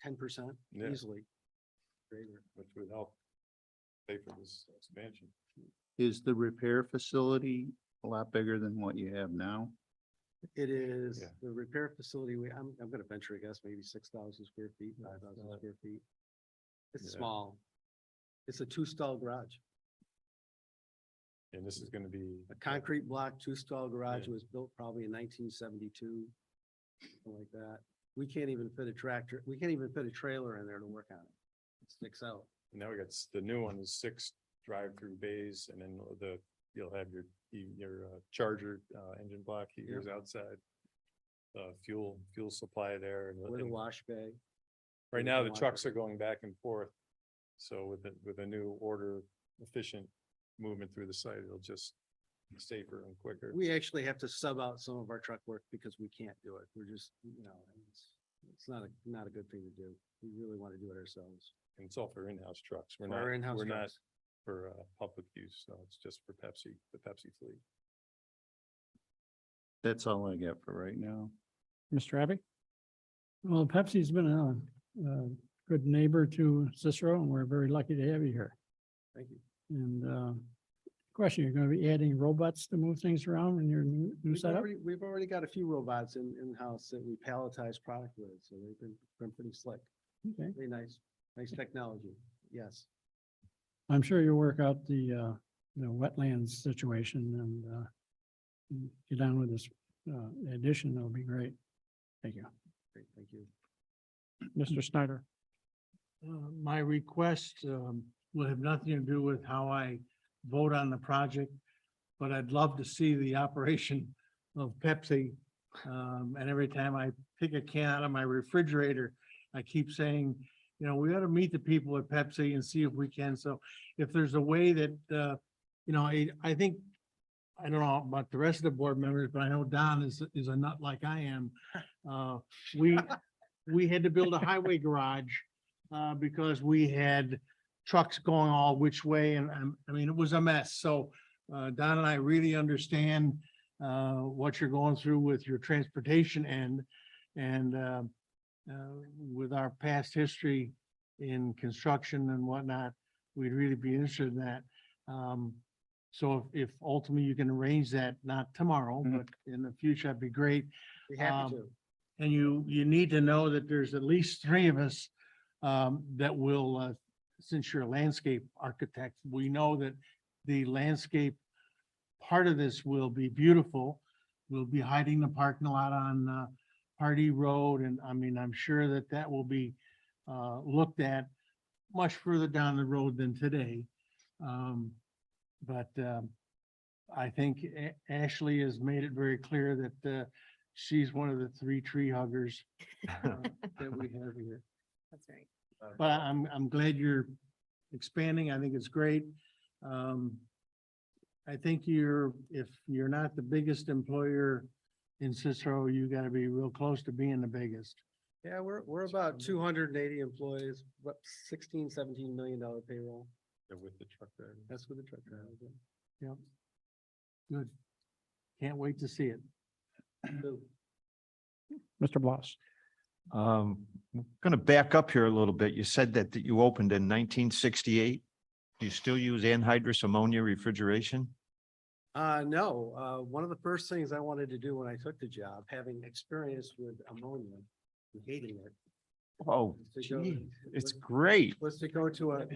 10% Yeah. easily. Greater. which would help pay for this expansion. Is the repair facility a lot bigger than what you have now? It is Yeah. the repair facility. I'm gonna venture a guess, maybe 6,000 square feet, 5,000 square feet. It's Yeah. small. It's a 2-stall garage, And this is gonna be. a concrete block 2-stall garage. Was built probably in 1972. Something like that. We can't even fit a tractor. We can't even fit a trailer in there to work on it. It sticks out. Now we got the new one is 6 drive-through bays, and then you'll have your charger engine block heaters outside. Fuel supply there, With a wash bay. right now the trucks are going back and forth. So with a new order efficient movement through the site, it'll just be safer and quicker. We actually have to sub out some of our truck work because we can't do it. We're just, it's not a good thing to do. We really want to do it ourselves. And it's all for in-house trucks. For our in-house We're not trucks. for public use, so it's just for Pepsi, the Pepsi fleet. That's all I got for right now. Mr. Abbey. Well, Pepsi's been a good neighbor to Cicero, and we're very lucky to have you here. Thank you. And question, you're going to be adding robots to move things around in your new setup? We've already got a few robots in-house that we palletize product with, so they've been pretty slick. Okay. Very nice technology. Yes. I'm sure you'll work out the wetlands situation and get on with this addition. That'll be great. Thank you. Great. Thank you. Mr. Snyder. My request will have nothing to do with how I vote on the project, but I'd love to see the operation of Pepsi. And every time I pick a can out of my refrigerator, I keep saying, we ought to meet the people at Pepsi and see if we can. So if there's a way that, I think I don't know about the rest of the board members, but I know Don is a nut like I am. We, we had to build a highway garage because we had trucks going all which way and I mean, it was a mess. So Don and I really understand what you're going through with your transportation end. And with our past history in construction and whatnot, we'd really be interested in that. So if ultimately you can arrange that, not tomorrow, but in the future, that'd be great. Be happy to. And you need to know that there's at least three of us that will, since you're a landscape architect, we know that the landscape part of this will be beautiful. We'll be hiding the parking lot on Hardy Road, and I mean, I'm sure that that will be looked at much further down the road than today. But I think Ashley has made it very clear that she's one of the three tree huggers that we have here. That's right. But I'm glad you're expanding. I think it's great. I think if you're not the biggest employer in Cicero, you gotta be real close to being the biggest. Yeah, we're about 280 employees, what, 16, $17 million payroll. With the truck driver. That's with the truck driver. Yep. Good. Can't wait to see it. Mr. Bloss. I'm gonna back up here a little bit. You said that you opened in 1968. Do you still use anhydrous ammonia refrigeration? No, one of the first things I wanted to do when I took the job, having experience with ammonia, and hating it. Oh, was to go- gee, it's great. Was to go to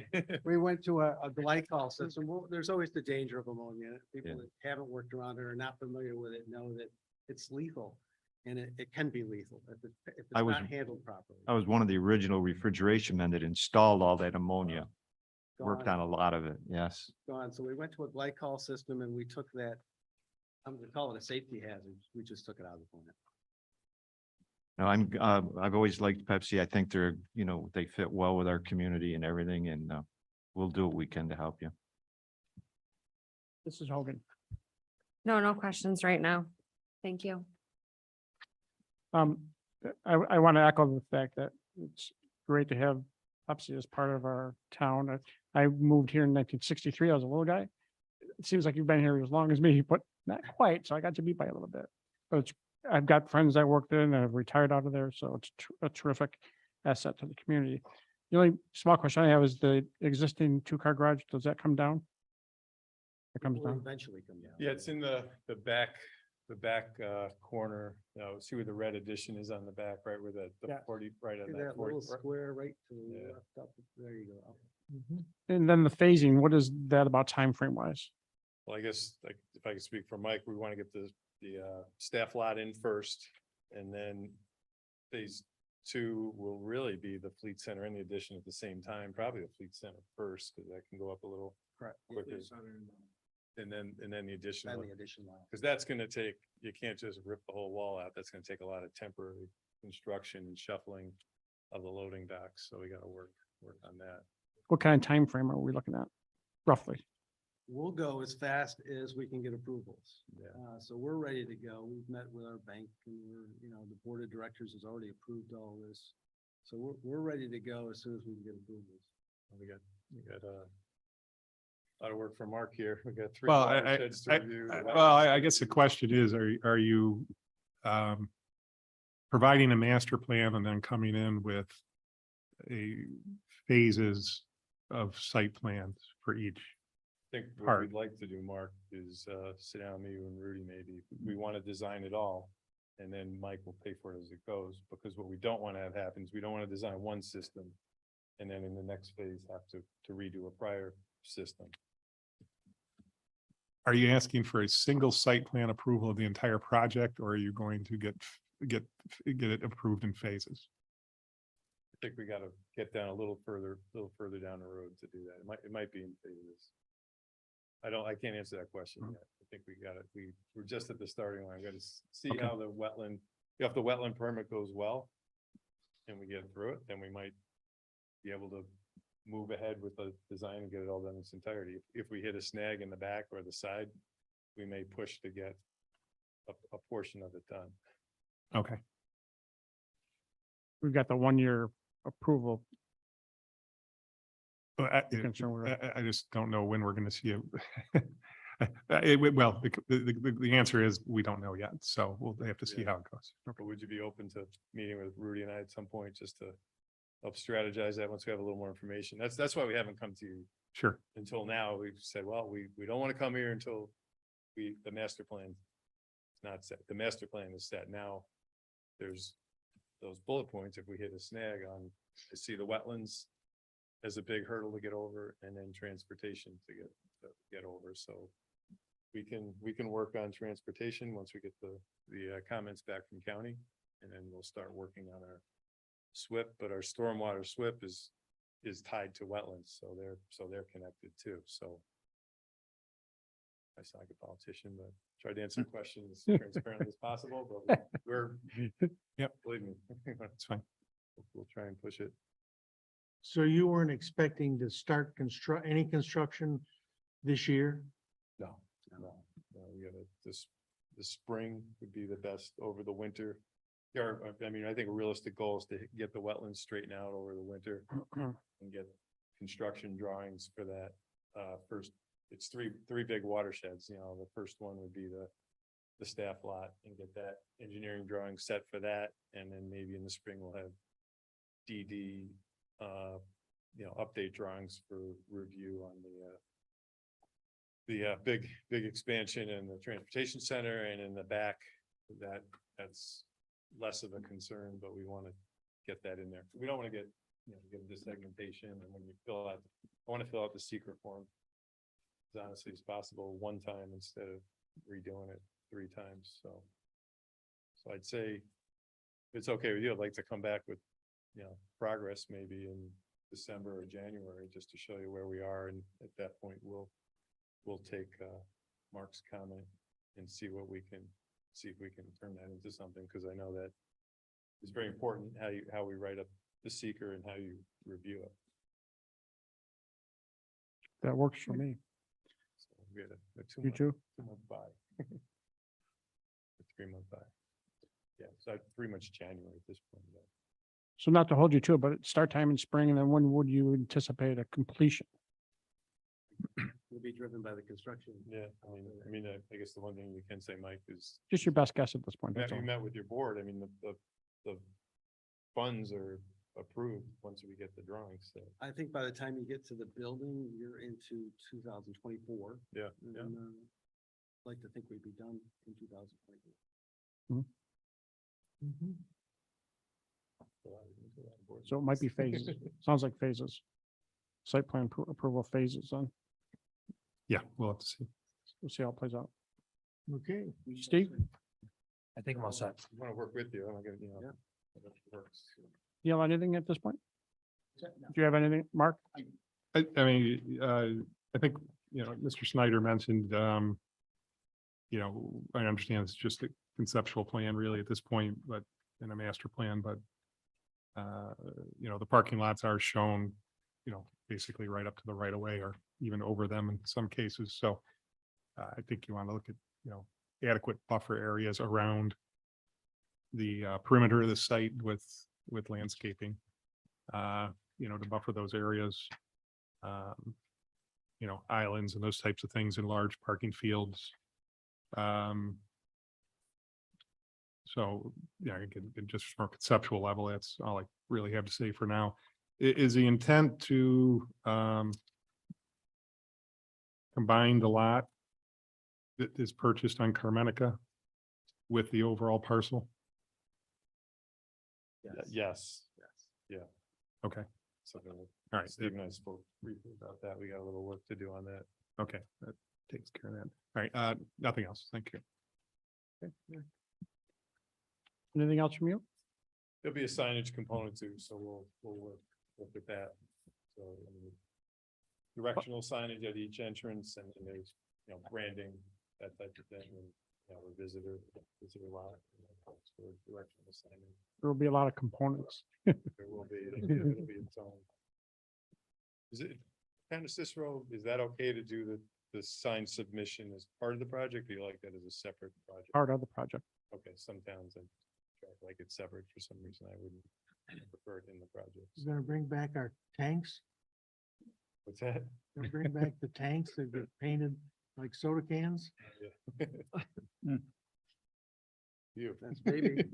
we went to a glycol system. Well, there's always the danger of ammonia. People Yeah. that haven't worked around it or not familiar with it know that it's lethal. And it can be lethal if it's I was- not handled properly. I was one of the original refrigeration men that installed all that ammonia. Worked Gone. on a lot of it, yes. Gone. So we went to a glycol system and we took that, I'm gonna call it a safety hazard. We just took it out of the plant. No, I've always liked Pepsi. I think they're, they fit well with our community and everything, and we'll do what we can to help you. This is Hogan. No questions right now. Thank you. I want to echo the fact that it's great to have Pepsi as part of our town. I moved here in 1963. I was a little guy. It seems like you've been here as long as me, but not quite. So I got to be by a little bit. But I've got friends that worked there and have retired out of there. So it's a terrific asset to the community. The only small question I have is the existing two-car garage, does that come down? It comes Will down. eventually come down. Yeah, it's in the back corner, see where the red addition is on the back, right where the Yeah. 40, right on See that that 40. little square right to the Yeah. left up, there you go. And then the phasing, what is that about time frame wise? Well, I guess, like, if I can speak for Mike, we want to get the staff lot in first, and then phase 2 will really be the fleet center and the addition at the same time, probably the fleet center first, because that can go up a little Correct. quicker. And then the addition, Then the addition line. because that's gonna take, you can't just rip the whole wall out. That's gonna take a lot of temporary construction and shuffling of the loading docks. So we gotta work on that. What kind of time frame are we looking at roughly? We'll go as fast as we can get approvals. Yeah. So we're ready to go. We've met with our bank and the board of directors has already approved all this. So we're ready to go as soon as we can get approvals. We got a lot of work for Mark here. We got 3 Well, watersheds to review. I guess the question is, are you providing a master plan and then coming in with phases of site plans for each? I think what part. we'd like to do, Mark, is sit down, me and Rudy maybe. We want to design it all. And then Mike will pay for it as it goes, because what we don't want to have happen is we don't want to design one system. And then in the next phase have to redo a prior system. Are you asking for a single site plan approval of the entire project, or are you going to get it approved in phases? I think we got to get down a little further down the road to do that. It might be in phases. I can't answer that question yet. I think we're just at the starting line. We got to see Okay. how the wetland, if the wetland permit goes well and we get through it, then we might be able to move ahead with the design and get it all done in its entirety. If we hit a snag in the back or the side, we may push to get a portion of it done. Okay. We've got the 1 year approval. Well, You're concerned with it. I just don't know when we're gonna see it. Well, the answer is we don't know yet, so we'll have to see Yeah. how it goes. But would you be open to meeting with Rudy and I at some point just to help strategize that once we have a little more information? That's why we haven't come to you Sure. until now. We've said, well, we don't want to come here until the master plan is not set. The master plan is set. Now, there's those bullet points. If we hit a snag on, to see the wetlands as a big hurdle to get over, and then transportation to get over. So we can work on transportation once we get the comments back from county, and then we'll start working on our SWIP, but our stormwater SWIP is tied to wetlands, so they're connected too, so. I sound like a politician, but try to answer questions as transparently as possible, but we're, Yep. believe me. It's fine. We'll try and push it. So you weren't expecting to start any construction this year? No. We gotta, the spring would be the best over the winter. I mean, I think a realistic goal is to get the wetlands straightened out over the winter and get construction drawings for that. First, it's three big watersheds, the first one would be the staff lot, and get that engineering drawing set for that. And then maybe in the spring we'll have DD, update drawings for review on the big expansion in the transportation center, and in the back, that's less of a concern, but we want to get that in there. We don't want to get the segmentation, and when you I want to fill out the secret form as honestly as possible one time instead of redoing it 3 times. So I'd say if it's okay with you, I'd like to come back with, progress maybe in December or January, just to show you where we are. And at that point, we'll take Mark's comment and see if we can turn that into something, because I know that it's very important how we write up the seeker and how you review it. That works for me. So we had a 2 You month, too? 2-month buy. A 3-month buy. Yeah, so pretty much January at this point. Yeah. So not to hold you to it, but start time in spring, and then when would you anticipate a completion? Will be driven by the construction. Yeah, I mean, I guess the one thing you can say, Mike, is Just your best guess at this point. That's you all. met with your board. I mean, the funds are approved once we get the drawings. So, I think by the time you get to the building, you're into 2024. yeah. And, I'd like to think we'd be done in 2024. So it might be phases. Sounds like phases. Site plan approval phases on. Yeah, we'll have to see. We'll see how it plays out. Okay. Steve? I think I'm all set. I want to work with you. I'm gonna, Yeah. if it works. You have anything at this point? Do you have anything, Mark? I mean, I think, Mr. Snyder mentioned, I understand it's just a conceptual plan really at this point, but in a master plan, but the parking lots are shown, basically right up to the right of way or even over them in some cases. So I think you want to look at, adequate buffer areas around the perimeter of the site with landscaping, to buffer those areas. Islands and those types of things in large parking fields. So, again, just from a conceptual level, that's all I really have to say for now. Is the intent to combine the lot that is purchased on Carmenica with the overall parcel? Yes. Yeah. Okay, So all right. Steve and I spoke briefly about that. We got a little work to do on that. Okay, that takes care of that. All right, nothing else. Thank you. Okay. Anything else from you? There'll be a signage component too, so we'll look at that. So directional signage at each entrance, and then there's, branding, that type of thing, and, a visitor lot, so directional signage. There will be a lot of components. There will be, it'll be its own. Is it kind of Cicero, is that okay to do the the sign submission as part of the project? Do you like that as a separate project? Part of the project. Okay, some towns like it separate for some reason. I wouldn't prefer it in the project. We're gonna bring back our tanks. What's that? Gonna bring back the tanks that get painted like soda cans. You. That's maybe.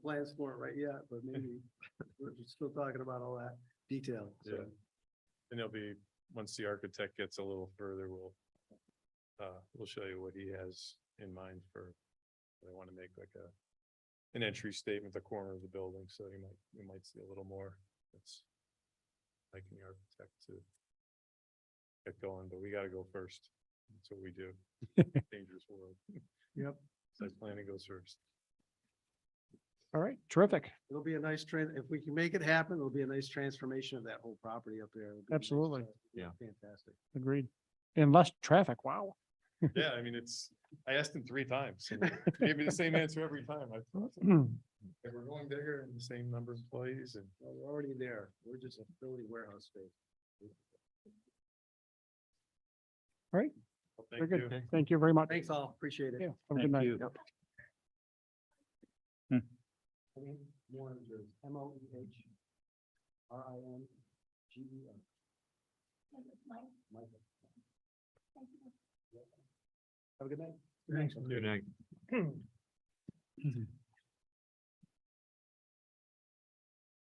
Plans for it right yet, but maybe we're still talking about all that detail. Yeah. And it'll be, once the architect gets a little further, we'll show you what he has in mind for, they want to make like an entry statement, the corner of the building, so you might see a little more. That's liking the architect to get going, but we gotta go first. That's what we do. Dangerous world. Yep, Site planning goes first. All right, terrific. it'll be a nice if we can make it happen, it'll be a nice transformation of that whole property up there. It'll be nice, Absolutely. Yeah. Fantastic. Agreed. And less traffic. Wow. Yeah, I mean, I asked him 3 times. And he gave me the same answer every time. I thought, if we're going bigger and the same number of employees and. Well, we're already there. We're just a building warehouse space. All right. Well, Very thank you. good. Thank you very much. Thanks all, appreciate it. Yeah. Have a good night. you. Yep. Moore is MOEH RINGER. Michael. Have a good night. Thanks. Good night.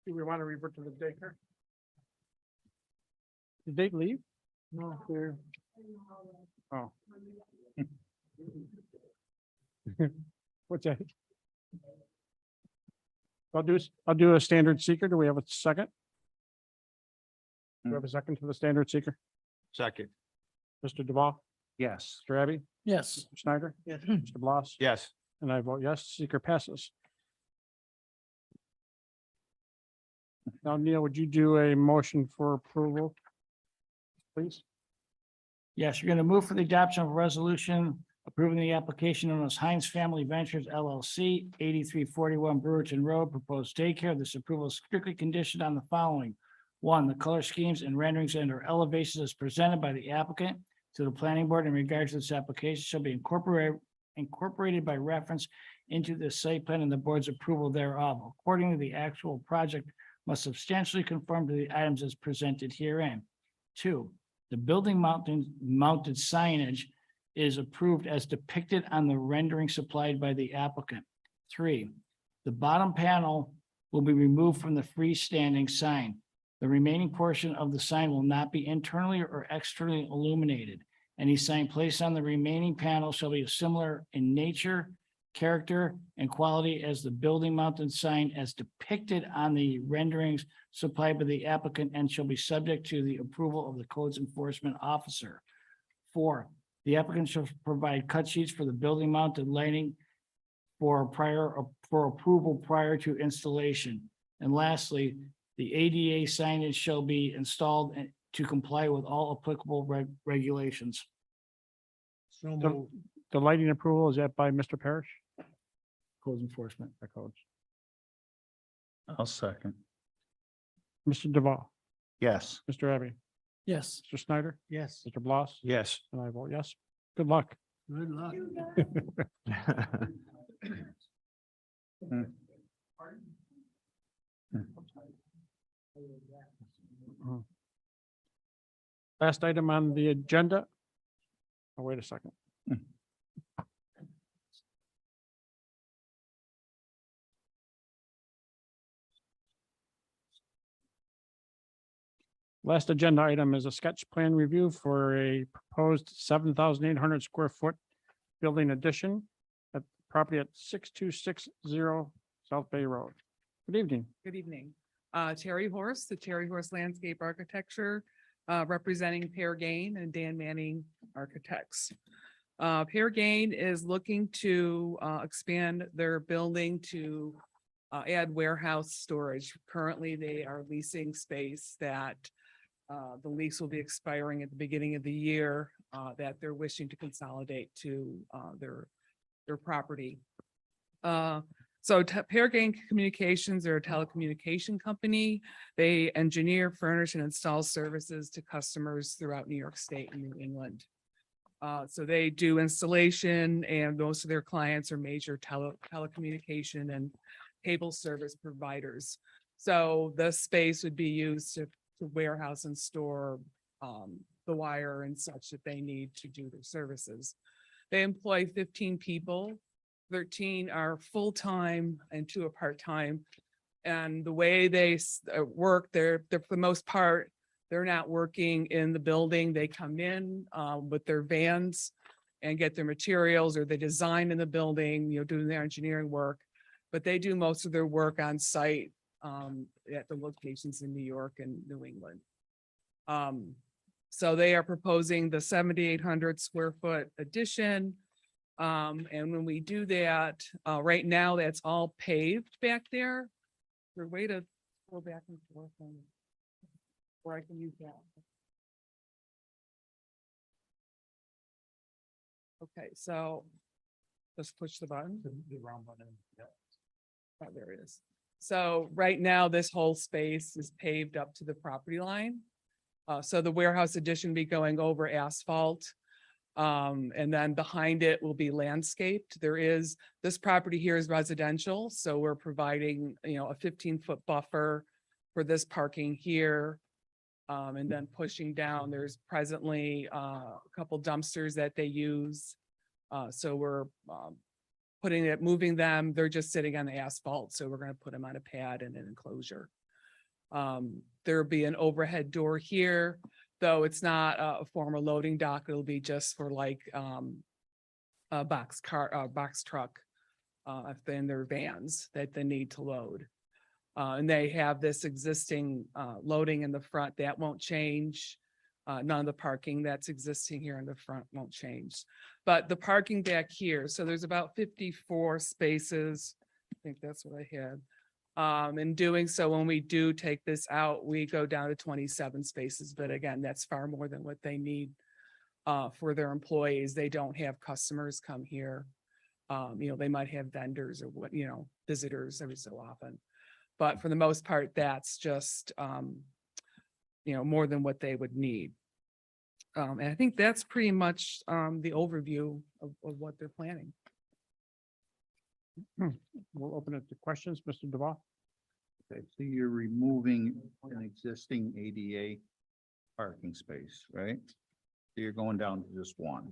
Do we want to revert to the daycare? Did they leave? No, they're. Oh. What's that? I'll do a standard seeker. Do we have a second? Do we have a second to the standard seeker? Second. Mr. Duval, Yes. Mr. Abbey, Yes. Mr. Snyder, Yes. Mr. Bloss, Yes. and I vote yes, seeker passes. Now, Neil, would you do a motion for approval? Please. Yes, you're going to move for the adoption of a resolution approving the application known as Heinz Family Ventures LLC, 8341 Brewerton Road, proposed daycare. This approval is strictly conditioned on the following. 1, the color schemes and renderings and/or elevations as presented by the applicant to the planning board in regard to this application shall be incorporated by reference into the site plan and the board's approval thereof. Accordingly, the actual project must substantially conform to the items as presented herein. 2, the building mounted signage is approved as depicted on the rendering supplied by the applicant. 3, the bottom panel will be removed from the freestanding sign. The remaining portion of the sign will not be internally or externally illuminated. Any sign placed on the remaining panel shall be similar in nature, character, and quality as the building mounted sign as depicted on the renderings supplied by the applicant and shall be subject to the approval of the codes enforcement officer. 4, the applicant shall provide cut sheets for the building mounted lighting for approval prior to installation. And lastly, the ADA signage shall be installed to comply with all applicable regulations. So The- moved. The lighting approval, is that by Mr. Parrish? Codes enforcement. By codes. I'll second. Mr. Duval, Yes. Mr. Abbey, Yes. Mr. Snyder, Yes, Mr. Bloss, Yes. and I vote yes. Good luck. good luck. Last item on the agenda. Oh, wait a second. Last agenda item is a sketch plan review for a proposed 7,800 square foot building addition at property at 6260 South Bay Road. Good evening. Good evening. Terry Horse, the Terry Horse Landscape Architecture, representing Pear Gain and Dan Manning Architects. Pear Gain is looking to expand their building to add warehouse storage. Currently, they are leasing space that the lease will be expiring at the beginning of the year that they're wishing to consolidate to their property. So Peargain Communications are a telecommunication company. They engineer, furnish, and install services to customers throughout New York State and New England. So they do installation, and most of their clients are major telecommunication and cable service providers. So the space would be used to warehouse and store the wire and such that they need to do their services. They employ 15 people. 13 are full-time and 2 are part-time. And the way they work, they're for the most part, they're not working in the building. They come in with their vans and get their materials, or they design in the building, doing their engineering work. But they do most of their work on site at the locations in New York and New England. So they are proposing the 7,800 square foot addition. And when we do that, right now, that's all paved back there. There's a way to go back and forth on where I can use that. Okay, so just push the button. The round button. Yeah. Oh, there it is. So right now, this whole space is paved up to the property line. So the warehouse addition will be going over asphalt. And then behind it will be landscaped. This property here is residential, so we're providing, a 15-foot buffer for this parking here. And then pushing down, there's presently a couple dumpsters that they use. So we're moving them. They're just sitting on the asphalt, so we're going to put them on a pad and an enclosure. There'll be an overhead door here, though it's not a formal loading dock. It'll be just for like a box truck in their vans that they need to load. And they have this existing loading in the front that won't change. None of the parking that's existing here in the front won't change. But the parking back here, so there's about 54 spaces. I think that's what I had. In doing so, when we do take this out, we go down to 27 spaces. But again, that's far more than what they need for their employees. They don't have customers come here. They might have vendors or visitors every so often. But for the most part, that's just, more than what they would need. And I think that's pretty much the overview of what they're planning. We'll open it to questions. Mr. Duval? Okay, so you're removing an existing ADA parking space, right? So you're going down to just one.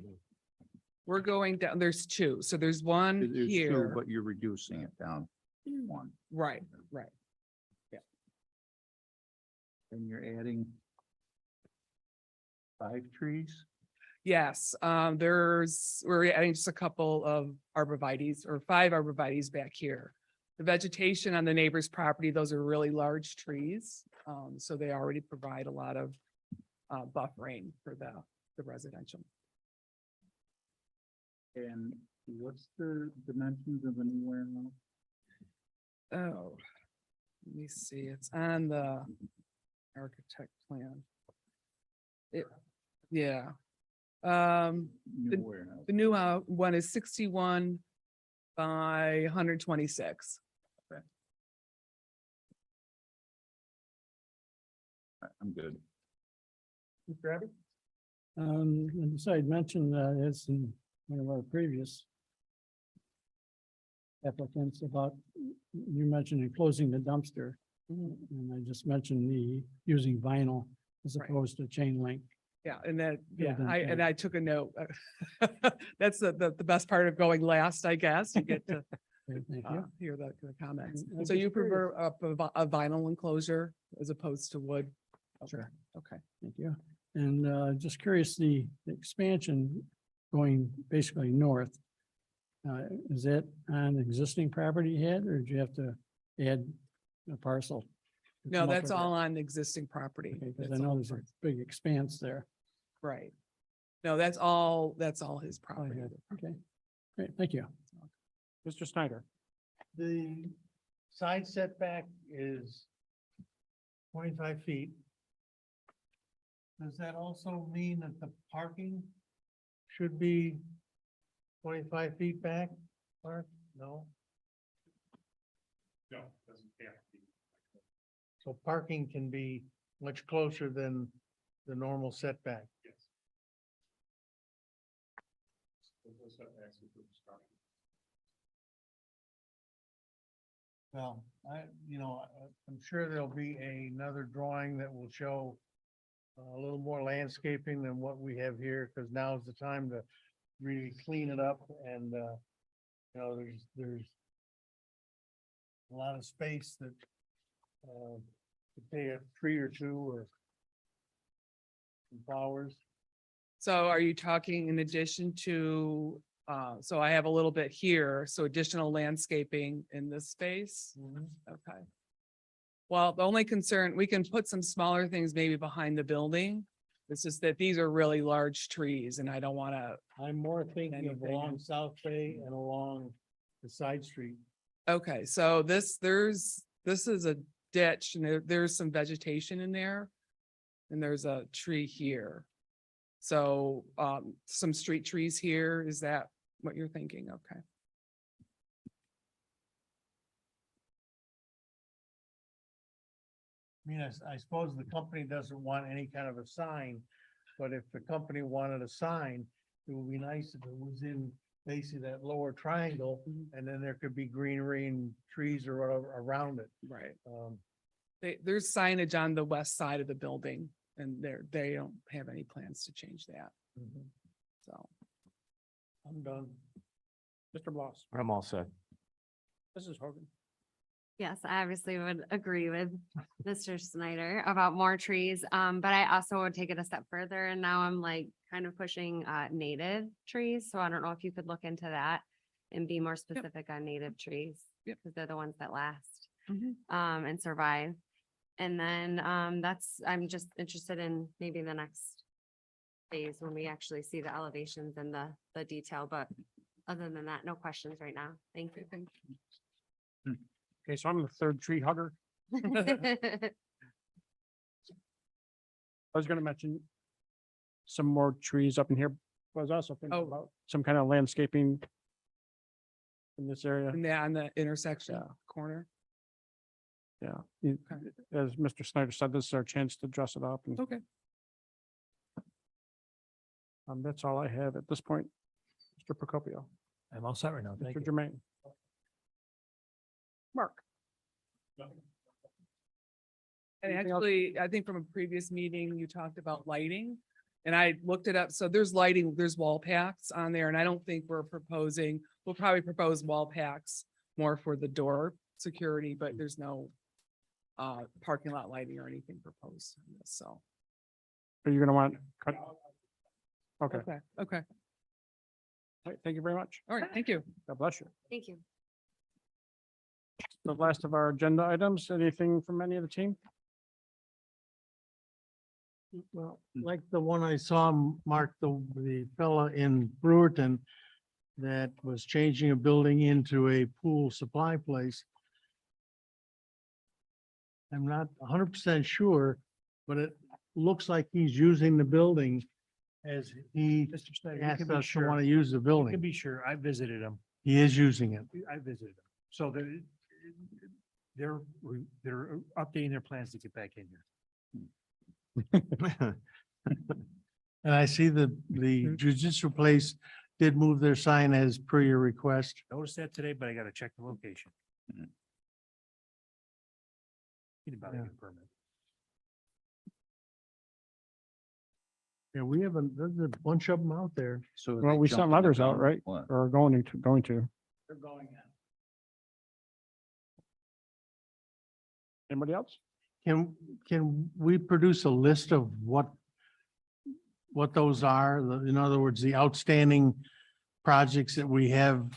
We're going down, there's 2. So there's one There's 2, here. but you're reducing it down to one. Right. And you're adding 5 trees? Yes, we're adding just a couple of arborvitaes or 5 arborvitaes back here. The vegetation on the neighbor's property, those are really large trees. So they already provide a lot of buffering for the residential. And what's the dimensions of the new warehouse? Oh, let me see, it's on the architect plan. Yeah. New warehouse. The new one is 61 by 126. I'm good. Mr. Abbott? And so I'd mentioned as in one of our previous applicants about, you mentioned enclosing the dumpster. And I just mentioned using vinyl as Right. opposed to chain link. Yeah, and that, Yeah, then- I took a note. That's the best part of going last, I guess. You get to Okay, thank you. hear the comments. And I'm So you just curious. prefer a vinyl enclosure as opposed to wood? Okay, Sure. Okay. Thank you. And just curious, the expansion going basically north, is that on existing property you had, or did you have to add a parcel? to No, come up that's with all that? on existing property. Because I That's know all there's a part- big expanse there. Right. No, that's all his Oh, property. yeah. Okay, great, thank you. Mr. Snyder? The side setback is 25 feet. Does that also mean that the parking should be 25 feet back, Mark? No? So parking can be much closer than the normal setback. Well, I'm sure there'll be another drawing that will show a little more landscaping than what we have here, because now is the time to really clean it up and, there's a lot of space that, could take a tree or two or some flowers. So are you talking in addition to, so I have a little bit here, so additional landscaping in this space? Okay. Well, the only concern, we can put some smaller things maybe behind the building. It's just that these are really large trees and I don't want to, I'm more thinking of Anything. along South Bay and along the side street. okay, so this is a ditch and there's some vegetation in there. And there's a tree here. So, some street trees here, is that what you're thinking? Okay. I mean, I suppose the company doesn't want any kind of a sign, but if the company wanted a sign, it would be nice if it was in basically that lower triangle, and then there could be greenery and trees or whatever around it. Right. There's signage on the west side of the building and they don't have any plans to change that. So, I'm done. Mr. Bloss, I'm all set. Mrs. Hogan. Yes, I obviously would agree with Mr. Snyder about more trees, but I also would take it a step further and now I'm like kind of pushing native trees. So I don't know if you could look into that and be more specific on native trees. Yep. Because they're the ones that last Mhm. and survive. And then I'm just interested in maybe the next phase when we actually see the elevations and the detail, but other than that, no questions right now. Thank you. Okay, so I'm the third tree hugger. I was gonna mention some more trees up in here. I was also thinking Oh. about some kind of landscaping in this area. And yeah, on the intersection Yeah. corner. Yeah. Okay. As Mr. Snyder said, this is our chance to dress it up and Okay. that's all I have at this point. Mr. Procopio, I'm all set right now. Thank Mr. you. Jermaine. Mark. And Anything else? actually, I think from a previous meeting, you talked about lighting. And I looked it up. So there's lighting, there's wall packs on there. And I don't think we'll probably propose wall packs more for the door security, but there's no parking lot lighting or anything proposed. in this, So, Are you gonna want? cut? Okay, all okay. right, thank you very much. All right, thank you. God bless you. Thank you. The last of our agenda items, anything from any of the team? Well, like the one I saw, Mark, the fella in Brewerton that was changing a building into a pool supply place. I'm not 100% sure, but it looks like he's using the building as he Mr. Snyder, you asked can be us to sure, want to use the you can building. be sure. I visited them. He is using it. I visited them. So they're updating their plans to get back in here. And I see the judicial place did move their sign as per your request. Noticed that today, but I gotta check the location. Need about Yeah. a permit. Yeah, there's a bunch of them out there. So Well, we sent letters out, right? What? Or going to. They're going in. Anybody else? Can we produce a list of what those are? In other words, the outstanding projects that we have?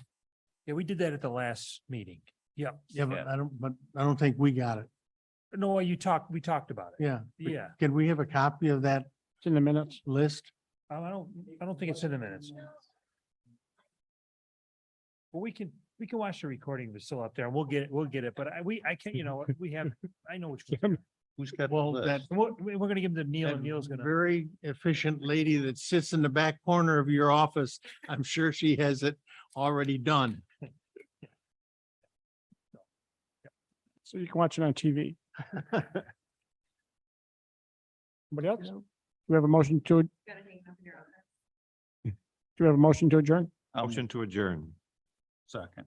Yeah, we did that at the last meeting. Yep. Yeah, but I don't think we got it. No, we talked about it. Yeah. Yeah. Can we have a copy of that It's in the minutes. list? I don't think it's in the minutes. But we can watch the recording if it's still up there and we'll get it. But I can't, we have, I know which. Who's got? the Well, list? that We're gonna give them to Neil that and Neil's gonna. very efficient lady that sits in the back corner of your office, I'm sure she has it already done. so you can watch it on TV. Anybody else? Do we have a motion to, do we have a motion to adjourn? I'll Motion to adjourn. second.